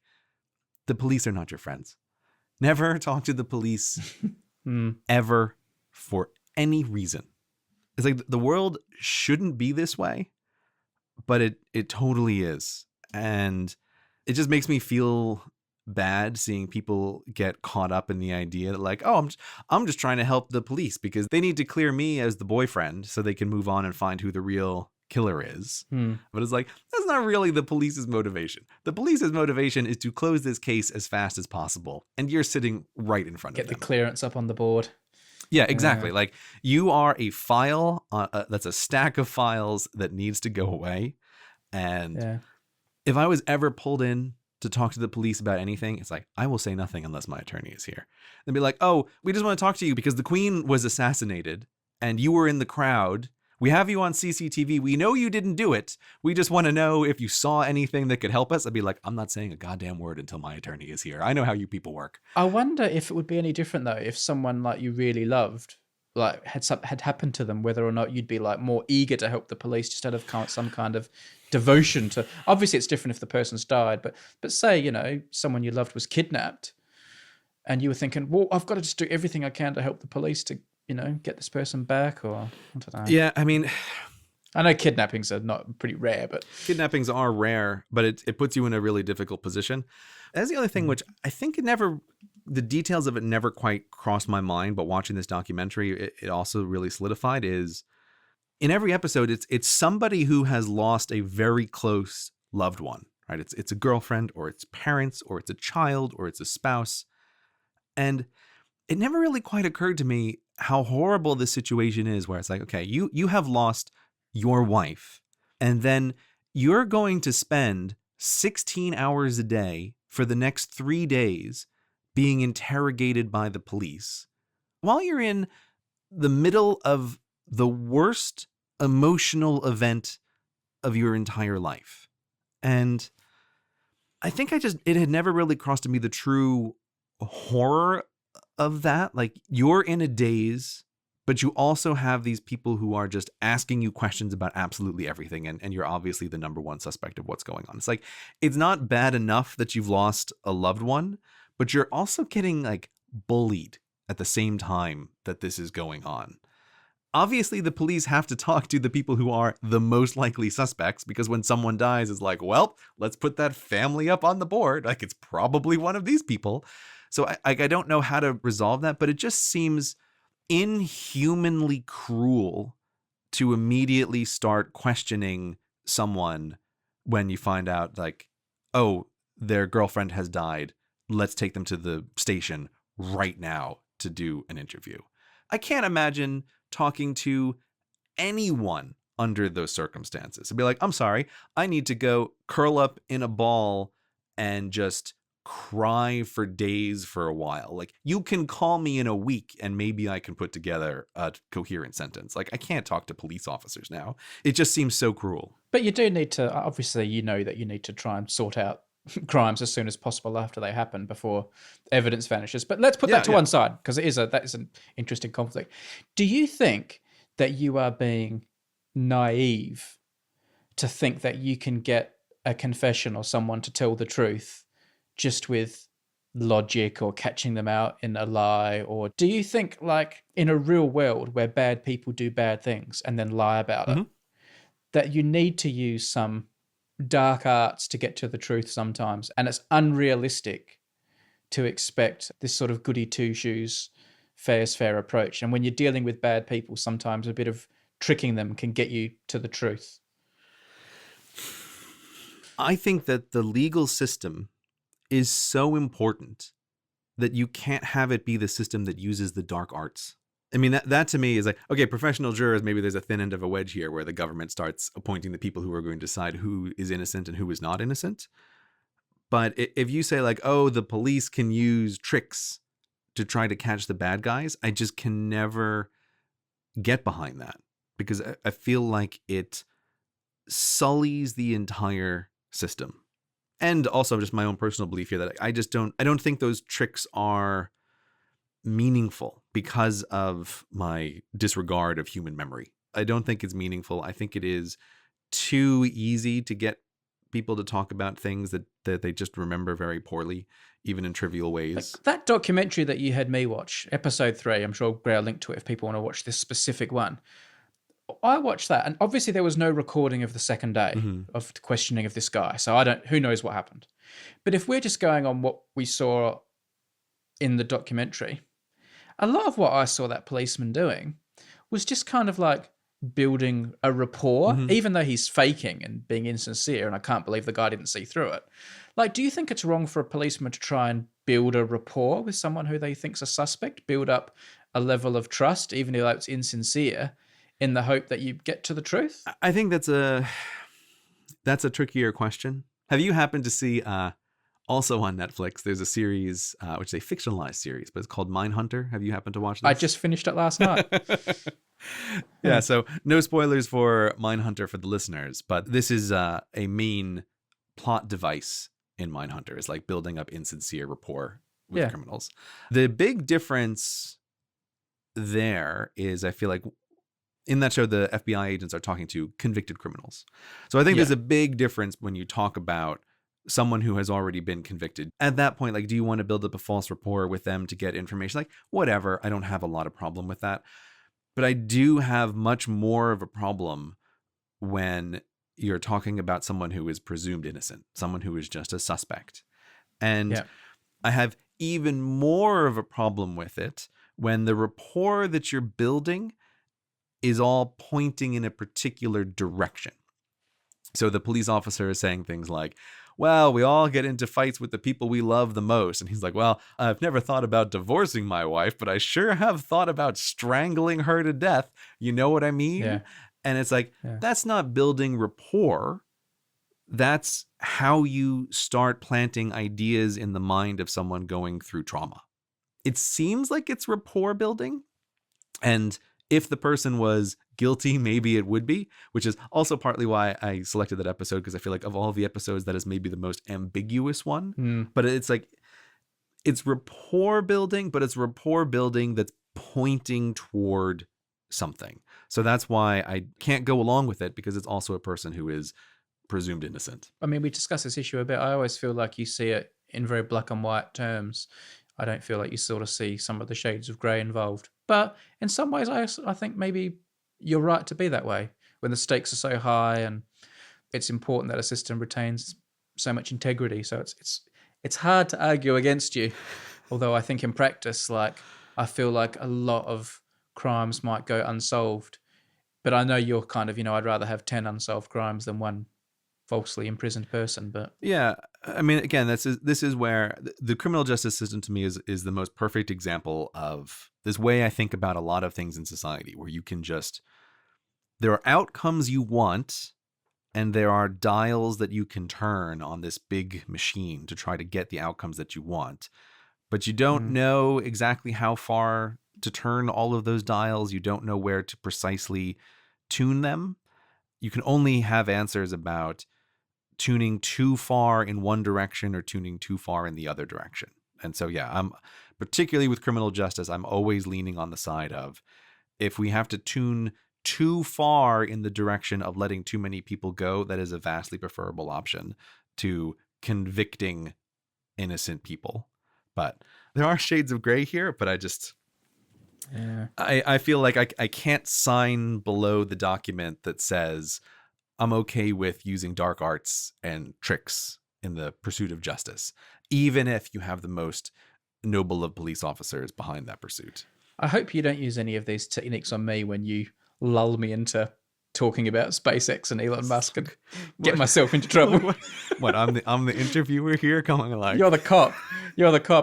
[SPEAKER 1] the police are not your friends. Never talk to the police ever for any reason. It's like the world shouldn't be this way, but it totally is. And it just makes me feel bad seeing people get caught up in the idea that like, oh, I'm just trying to help the police because they need to clear me as the boyfriend so they can move on and find who the real killer is. But it's like, that's not really the police's motivation. The police's motivation is to close this case as fast as possible. And you're sitting right in front of them.
[SPEAKER 2] Get the clearance up on the board.
[SPEAKER 1] Yeah, exactly. Like, you are a file that's a stack of files that needs to go away. And if I was ever pulled in to talk to the police about anything, it's like, I will say nothing unless my attorney is here. They'd be like, oh, we just want to talk to you because the Queen was assassinated and you were in the crowd. We have you on CCTV. We know you didn't do it. We just want to know if you saw anything that could help us. I'd be like, I'm not saying a goddamn word until my attorney is here. I know how you people work.
[SPEAKER 2] I wonder if it would be any different though, if someone like you really loved, like had happened to them, whether or not you'd be like more eager to help the police just out of some kind of devotion to. Obviously, it's different if the person's died, but say, you know, someone you loved was kidnapped, and you were thinking, well, I've got to just do everything I can to help the police to, you know, get this person back, or I don't know.
[SPEAKER 1] Yeah, I mean,
[SPEAKER 2] I know kidnappings are not pretty rare, but
[SPEAKER 1] kidnappings are rare, but it puts you in a really difficult position. That's the other thing, which I think the details of it never quite crossed my mind, but watching this documentary, it also really solidified, is in every episode, it's somebody who has lost a very close loved one, right? It's a girlfriend, or it's parents, or it's a child, or it's a spouse. And it never really quite occurred to me how horrible this situation is, where it's like, okay, you have lost your wife, and then you're going to spend 16 hours a day for the next 3 days being interrogated by the police while you're in the middle of the worst emotional event of your entire life. And I think it had never really crossed to me the true horror of that. Like, you're in a daze, but you also have these people who are just asking you questions about absolutely everything. And you're obviously the number one suspect of what's going on. It's like, it's not bad enough that you've lost a loved one, but you're also getting like bullied at the same time that this is going on. obviously the police have to talk to the people who are the most likely suspects, because when someone dies, it's like, well, let's put that family up on the board. Like, it's probably one of these people. So I don't know how to resolve that, but it just seems inhumanly cruel to immediately start questioning someone when you find out, like, oh, their girlfriend has died. Let's take them to the station right now to do an interview. I can't imagine talking to anyone under those circumstances. I'd be like, I'm sorry, I need to go curl up in a ball and just cry for days for a while. Like, you can call me in a week and maybe I can put together a coherent sentence. Like, I can't talk to police officers now. It just seems so cruel.
[SPEAKER 2] But you do need to, obviously, you know that you need to try and sort out crimes as soon as possible after they happen before evidence vanishes. But let's put that to one side, because that is an interesting conflict. Do you think that you are being naive to think that you can get a confession or someone to tell the truth just with logic or catching them out in a lie? Or do you think, like, in a real world where bad people do bad things and then lie about it, that you need to use some dark arts to get to the truth sometimes, and it's unrealistic to expect this sort of goody two-shoes, fair's fair approach? And when you're dealing with bad people, sometimes a bit of tricking them can get you to the truth.
[SPEAKER 1] I think that the legal system is so important that you can't have it be the system that uses the dark arts. I mean, that to me is like, okay, professional jurors, maybe there's a thin end of a wedge here where the government starts appointing the people who are going to decide who is innocent and who is not innocent. But if you say, like, oh, the police can use tricks to try to catch the bad guys, I just can never get behind that, because I feel like it sullies the entire system. And also just my own personal belief here that I don't think those tricks are meaningful because of my disregard of human memory. I don't think it's meaningful. I think it is too easy to get people to talk about things that they just remember very poorly, even in trivial ways.
[SPEAKER 2] Like that documentary that you had me watch, episode 3, I'm sure I'll link to it if people want to watch this specific one. I watched that, and obviously there was no recording of the second day of the questioning of this guy, so who knows what happened. But if we're just going on what we saw in the documentary, a lot of what I saw that policeman doing was just kind of like building a rapport, even though he's faking and being insincere, and I can't believe the guy didn't see through it. Like, do you think it's wrong for a policeman to try and build a rapport with someone who they think's a suspect, build up a level of trust, even though it's insincere, in the hope that you get to the truth?
[SPEAKER 1] I think that's a trickier question. Have you happened to see also on Netflix, there's a series, which is a fictionalized series, but it's called Mindhunter. Have you happened to watch this?
[SPEAKER 2] I just finished it last night.
[SPEAKER 1] Yeah, so no spoilers for Mindhunter for the listeners, but this is a main plot device in Mindhunter. It's like building up insincere rapport with criminals. The big difference there is, I feel like, in that show, the FBI agents are talking to convicted criminals. So I think there's a big difference when you talk about someone who has already been convicted. At that point, like, do you want to build up a false rapport with them to get information? Like, whatever. I don't have a lot of problem with that. But I do have much more of a problem when you're talking about someone who is presumed innocent, someone who is just a suspect. And I have even more of a problem with it when the rapport that you're building is all pointing in a particular direction. So the police officer is saying things like, well, we all get into fights with the people we love the most. And he's like, well, I've never thought about divorcing my wife, but I sure have thought about strangling her to death. You know what I mean?
[SPEAKER 2] Yeah.
[SPEAKER 1] And it's like, that's not building rapport. That's how you start planting ideas in the mind of someone going through trauma. It seems like it's rapport building. And if the person was guilty, maybe it would be, which is also partly why I selected that episode, because I feel like of all the episodes, that is maybe the most ambiguous one. But it's like, it's rapport building, but it's rapport building that's pointing toward something. So that's why I can't go along with it, because it's also a person who is presumed innocent.
[SPEAKER 2] I mean, we discussed this issue a bit. I always feel like you see it in very black and white terms. I don't feel like you sort of see some of the shades of grey involved. But in some ways, I think maybe you're right to be that way when the stakes are so high, and it's important that a system retains so much integrity. So it's hard to argue against you. Although I think in practice, like, I feel like a lot of crimes might go unsolved. But I know you're kind of, I'd rather have 10 unsolved crimes than one falsely imprisoned person. But
[SPEAKER 1] yeah, I mean, again, this is where the criminal justice system to me is the most perfect example of this way I think about a lot of things in society, where you can just, there are outcomes you want, and there are dials that you can turn on this big machine to try to get the outcomes that you want. But you don't know exactly how far to turn all of those dials. You don't know where to precisely tune them. You can only have answers about tuning too far in one direction or tuning too far in the other direction. And so, yeah, I'm particularly with criminal justice, I'm always leaning on the side of, if we have to tune too far in the direction of letting too many people go, that is a vastly preferable option to convicting innocent people. But there are shades of gray here, but I feel like I can't sign below the document that says I'm okay with using dark arts and tricks in the pursuit of justice, even if you have the most noble of police officers behind that pursuit.
[SPEAKER 2] I hope you don't use any of these techniques on me when you lull me into talking about SpaceX and Elon Musk and get myself into trouble.
[SPEAKER 1] What, I'm the interviewer here, coming like,
[SPEAKER 2] You're the cop.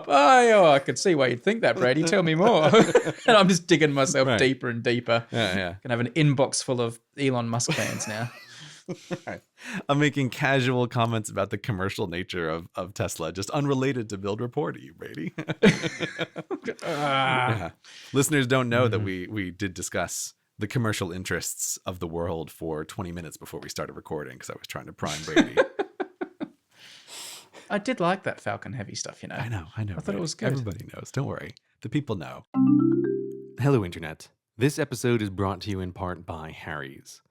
[SPEAKER 2] Oh, I could see why you'd think that, Brady. Tell me more. And I'm just digging myself deeper and deeper.
[SPEAKER 1] Yeah.
[SPEAKER 2] Gonna have an inbox full of Elon Musk fans now.
[SPEAKER 1] Right. I'm making casual comments about the commercial nature of Tesla, just unrelated to Build Report to you, Brady. Yeah. Listeners don't know that we did discuss the commercial interests of the world for 20 minutes before we started recording, because I was trying to prime Brady.
[SPEAKER 2] I did like that Falcon Heavy stuff,
[SPEAKER 1] I know.
[SPEAKER 2] I thought
[SPEAKER 1] Brady.
[SPEAKER 2] it was good.
[SPEAKER 1] Everybody knows. Don't worry. The people know.
[SPEAKER 3] Hello, Internet. This episode is brought to you in part by Harry's.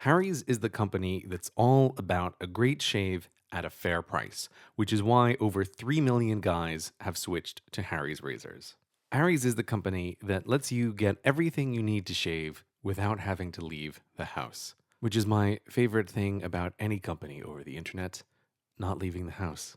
[SPEAKER 3] Harry's is the company that's all about a great shave at a fair price, which is why over 3 million guys have switched to Harry's razors. Harry's is the company that lets you get everything you need to shave without having to leave the house, which is my favorite thing about any company over the internet, not leaving the house.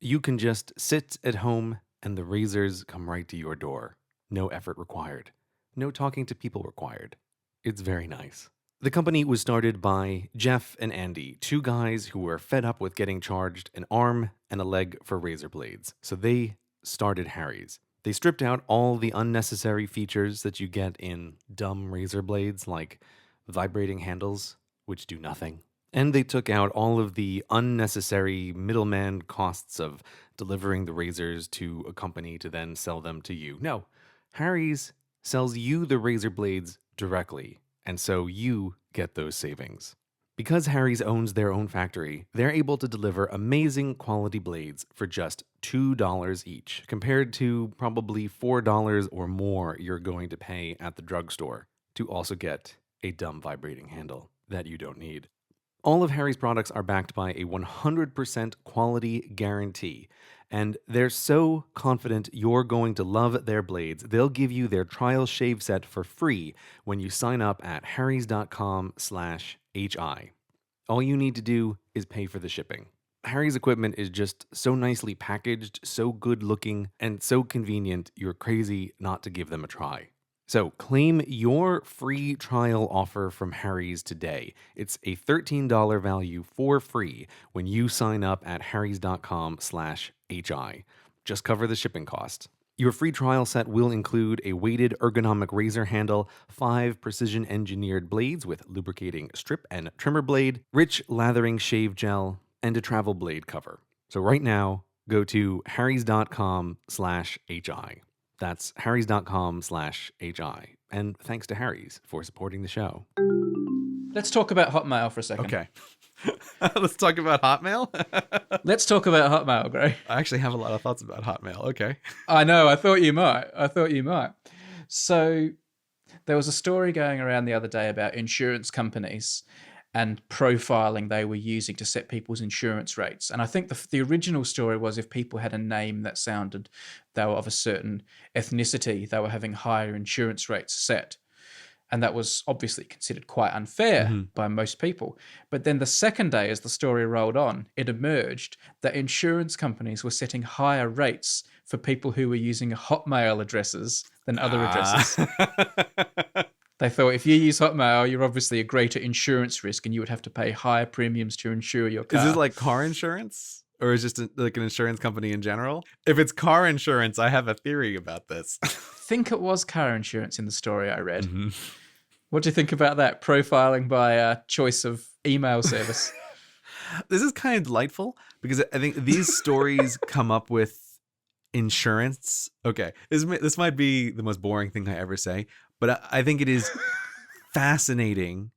[SPEAKER 3] You can just sit at home and the razors come right to your door. No effort required. No talking to people required. It's very nice. The company was started by Jeff and Andy, two guys who were fed up with getting charged an arm and a leg for razor blades. So they started Harry's. They stripped out all the unnecessary features that you get in dumb razor blades, like vibrating handles, which do nothing. And they took out all of the unnecessary middleman costs of delivering the razors to a company to then sell them to you. No, Harry's sells you the razor blades directly, and so you get those savings. Because Harry's owns their own factory, they're able to deliver amazing quality blades for just $2 each, compared to probably $4 or more you're going to pay at the drugstore to also get a dumb vibrating handle that you don't need. All of Harry's products are backed by a 100% quality guarantee, and they're so confident you're going to love their blades, they'll give you their trial shave set for free when you sign up at harrys.com/HI. All you need to do is pay for the shipping. Harry's equipment is just so nicely packaged, so good looking, and so convenient, you're crazy not to give them a try. So claim your free trial offer from Harry's today. It's a $13 value for free when you sign up at harrys.com/HI. Just cover the shipping cost. Your free trial set will include a weighted ergonomic razor handle, 5 precision-engineered blades with lubricating strip and trimmer blade, rich lathering shave gel, and a travel blade cover. So right now, go to harrys.com/HI. That's harrys.com/HI. And thanks to Harry's for supporting the show.
[SPEAKER 2] Let's talk about Hotmail for a second.
[SPEAKER 1] Okay. Let's talk about Hotmail.
[SPEAKER 2] Let's talk about Hotmail, Gray.
[SPEAKER 1] I actually have a lot of thoughts about Hotmail. Okay.
[SPEAKER 2] I know. I thought you might. So there was a story going around the other day about insurance companies and profiling they were using to set people's insurance rates. And I think the original story was if people had a name that sounded they were of a certain ethnicity, they were having higher insurance rates set. And that was obviously considered quite unfair by most people. But then the second day, as the story rolled on, it emerged that insurance companies were setting higher rates for people who were using Hotmail addresses than other addresses. They thought if you use Hotmail, you're obviously a greater insurance risk and you would have to pay higher premiums to insure your car.
[SPEAKER 1] Is this like car insurance? Or is it just like an insurance company in general? If it's car insurance, I have a theory about this.
[SPEAKER 2] I think it was car insurance in the story I read. What do you think about that? Profiling by choice of email service.
[SPEAKER 1] This is kind of delightful because I think these stories come up with insurance. Okay, this might be the most boring thing I ever say, but I think it is fascinating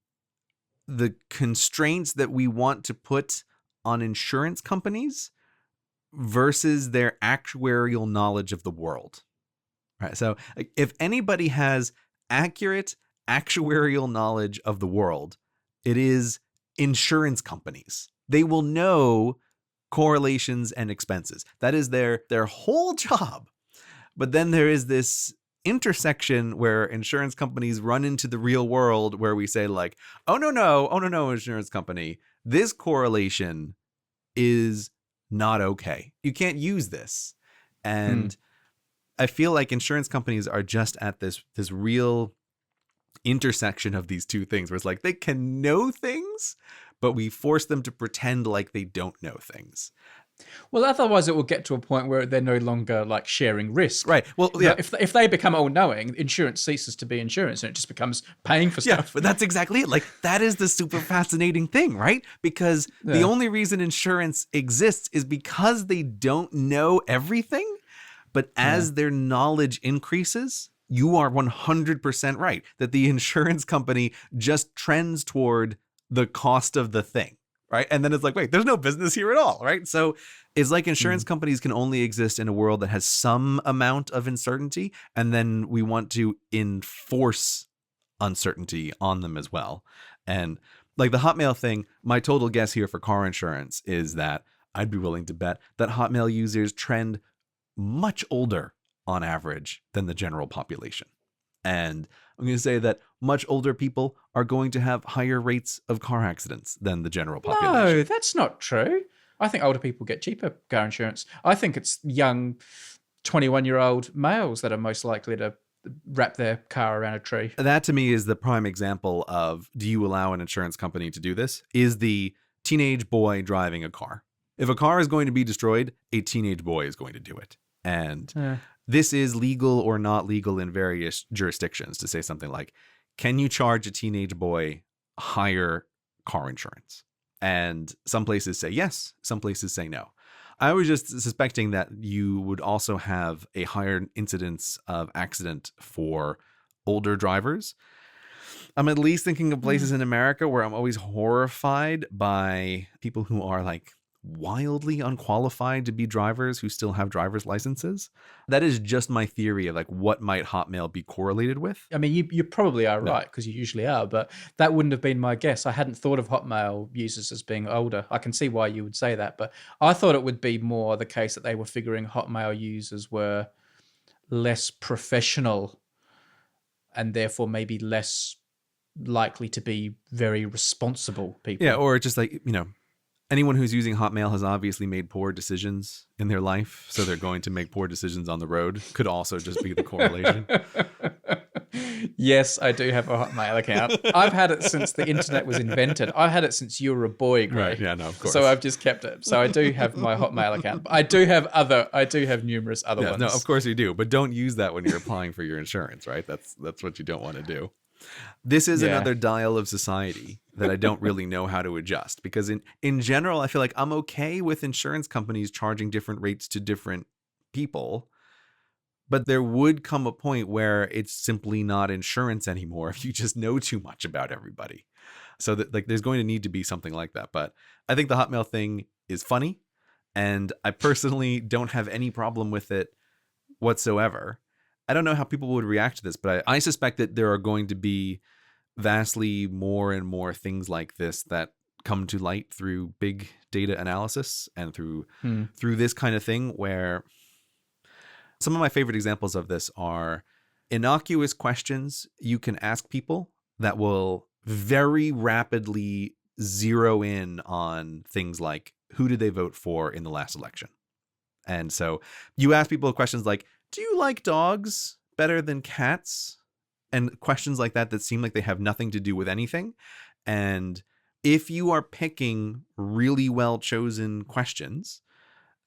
[SPEAKER 1] the constraints that we want to put on insurance companies versus their actuarial knowledge of the world. Right? So if anybody has accurate actuarial knowledge of the world, it is insurance companies. They will know correlations and expenses. That is their whole job. But then there is this intersection where insurance companies run into the real world where we say like, oh no, insurance company, this correlation is not okay. You can't use this. And I feel like insurance companies are just at this real intersection of these two things where it's like they can know things, but we force them to pretend like they don't know things.
[SPEAKER 2] Well, otherwise it will get to a point where they're no longer like sharing risk.
[SPEAKER 1] Right. Well, yeah.
[SPEAKER 2] If they become all-knowing, insurance ceases to be insurance and it just becomes paying for stuff.
[SPEAKER 1] Yeah, but that's exactly it. Like, that is the super fascinating thing, right? Because the only reason insurance exists is because they don't know everything. But as their knowledge increases, you are 100% right that the insurance company just trends toward the cost of the thing. Right. And then it's like, wait, there's no business here at all. Right. So it's like insurance companies can only exist in a world that has some amount of uncertainty. And then we want to enforce uncertainty on them as well. And like the Hotmail thing, my total guess here for car insurance is that I'd be willing to bet that Hotmail users trend much older on average than the general population. And I'm going to say that much older people are going to have higher rates of car accidents than the general population.
[SPEAKER 2] No, that's not true. I think older people get cheaper car insurance. I think it's young 21-year-old males that are most likely to wrap their car around a tree.
[SPEAKER 1] That to me is the prime example of, do you allow an insurance company to do this? Is the teenage boy driving a car. If a car is going to be destroyed, a teenage boy is going to do it. And this is legal or not legal in various jurisdictions to say something like, can you charge a teenage boy higher car insurance? And some places say yes, some places say no. I was just suspecting that you would also have a higher incidence of accident for older drivers. I'm at least thinking of places in America where I'm always horrified by people who are like wildly unqualified to be drivers who still have driver's licenses. That is just my theory of like what might Hotmail be correlated with.
[SPEAKER 2] I mean, you probably are right, because you usually are, but that wouldn't have been my guess. I hadn't thought of Hotmail users as being older. I can see why you would say that, but I thought it would be more the case that they were figuring Hotmail users were less professional and therefore maybe less likely to be very responsible people.
[SPEAKER 1] Yeah, or just like, you know, anyone who's using Hotmail has obviously made poor decisions in their life, so they're going to make poor decisions on the road. Could also just be the correlation.
[SPEAKER 2] Yes, I do have a Hotmail account. I've had it since the internet was invented. I had it since you were a boy, Greg.
[SPEAKER 1] Right, yeah, no, of course.
[SPEAKER 2] So I've just kept it. So I do have my Hotmail account. But I do have numerous other ones.
[SPEAKER 1] No, of course you do, but don't use that when you're applying for your insurance, right? That's what you don't want to do. This is another dial of society that I don't really know how to adjust, because in general, I feel like I'm okay with insurance companies charging different rates to different people, but there would come a point where it's simply not insurance anymore if you just know too much about everybody. So that like there's going to need to be something like that. But I think the Hotmail thing is funny, and I personally don't have any problem with it whatsoever. I don't know how people would react to this, but I suspect that there are going to be vastly more and more things like this that come to light through big data analysis and through this kind of thing, where some of my favorite examples of this are innocuous questions you can ask people that will very rapidly zero in on things like, who did they vote for in the last election? And so you ask people questions like, do you like dogs better than cats? And questions like that seem like they have nothing to do with anything. And if you are picking really well chosen questions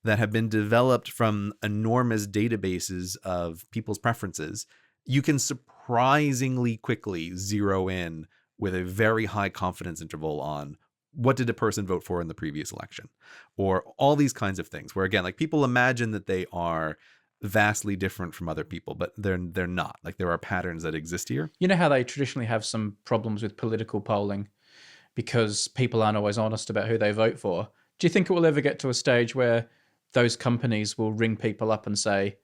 [SPEAKER 1] that have been developed from enormous databases of people's preferences, you can surprisingly quickly zero in with a very high confidence interval on what did a person vote for in the previous election, or all these kinds of things where, again, like, people imagine that they are vastly different from other people, but they're not. Like, there are patterns that exist here.
[SPEAKER 2] You know how they traditionally have some problems with political polling because people aren't always honest about who they vote for? Do you think it will ever get to a stage where those companies will ring people up and say,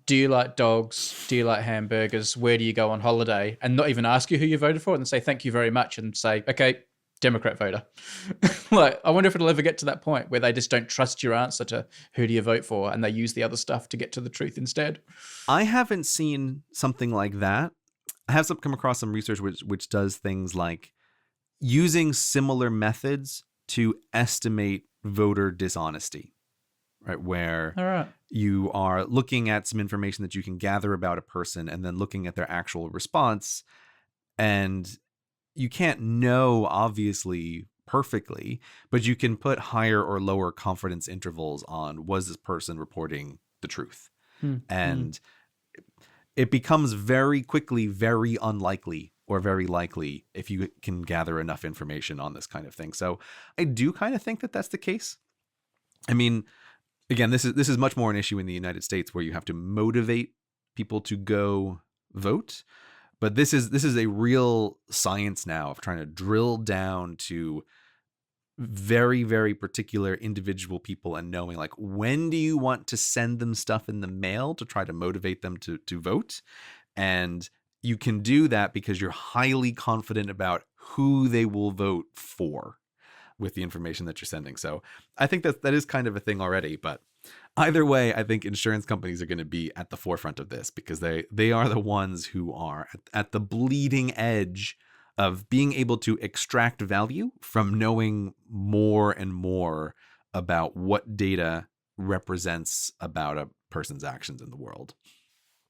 [SPEAKER 2] do you like dogs? Do you like hamburgers? Where do you go on holiday? And not even ask you who you voted for, and say, thank you very much, and say, okay, Democrat voter. Like, I wonder if it'll ever get to that point where they just don't trust your answer to who do you vote for, and they use the other stuff to get to the truth instead.
[SPEAKER 1] I haven't seen something like that. I have come across some research which does things like using similar methods to estimate voter dishonesty, right? Where
[SPEAKER 2] All right.
[SPEAKER 1] you are looking at some information that you can gather about a person and then looking at their actual response. And you can't know, obviously, perfectly, but you can put higher or lower confidence intervals on, was this person reporting the truth? And it becomes very quickly very unlikely or very likely if you can gather enough information on this kind of thing. So I do kind of think that that's the case. I mean, again, this is much more an issue in the United States, where you have to motivate people to go vote. But this is a real science now of trying to drill down to very, very particular individual people and knowing, like, when do you want to send them stuff in the mail to try to motivate them to vote? And you can do that because you're highly confident about who they will vote for with the information that you're sending. So I think that is kind of a thing already. But either way, I think insurance companies are going to be at the forefront of this, because they are the ones who are at the bleeding edge of being able to extract value from knowing more and more about what data represents about a person's actions in the world.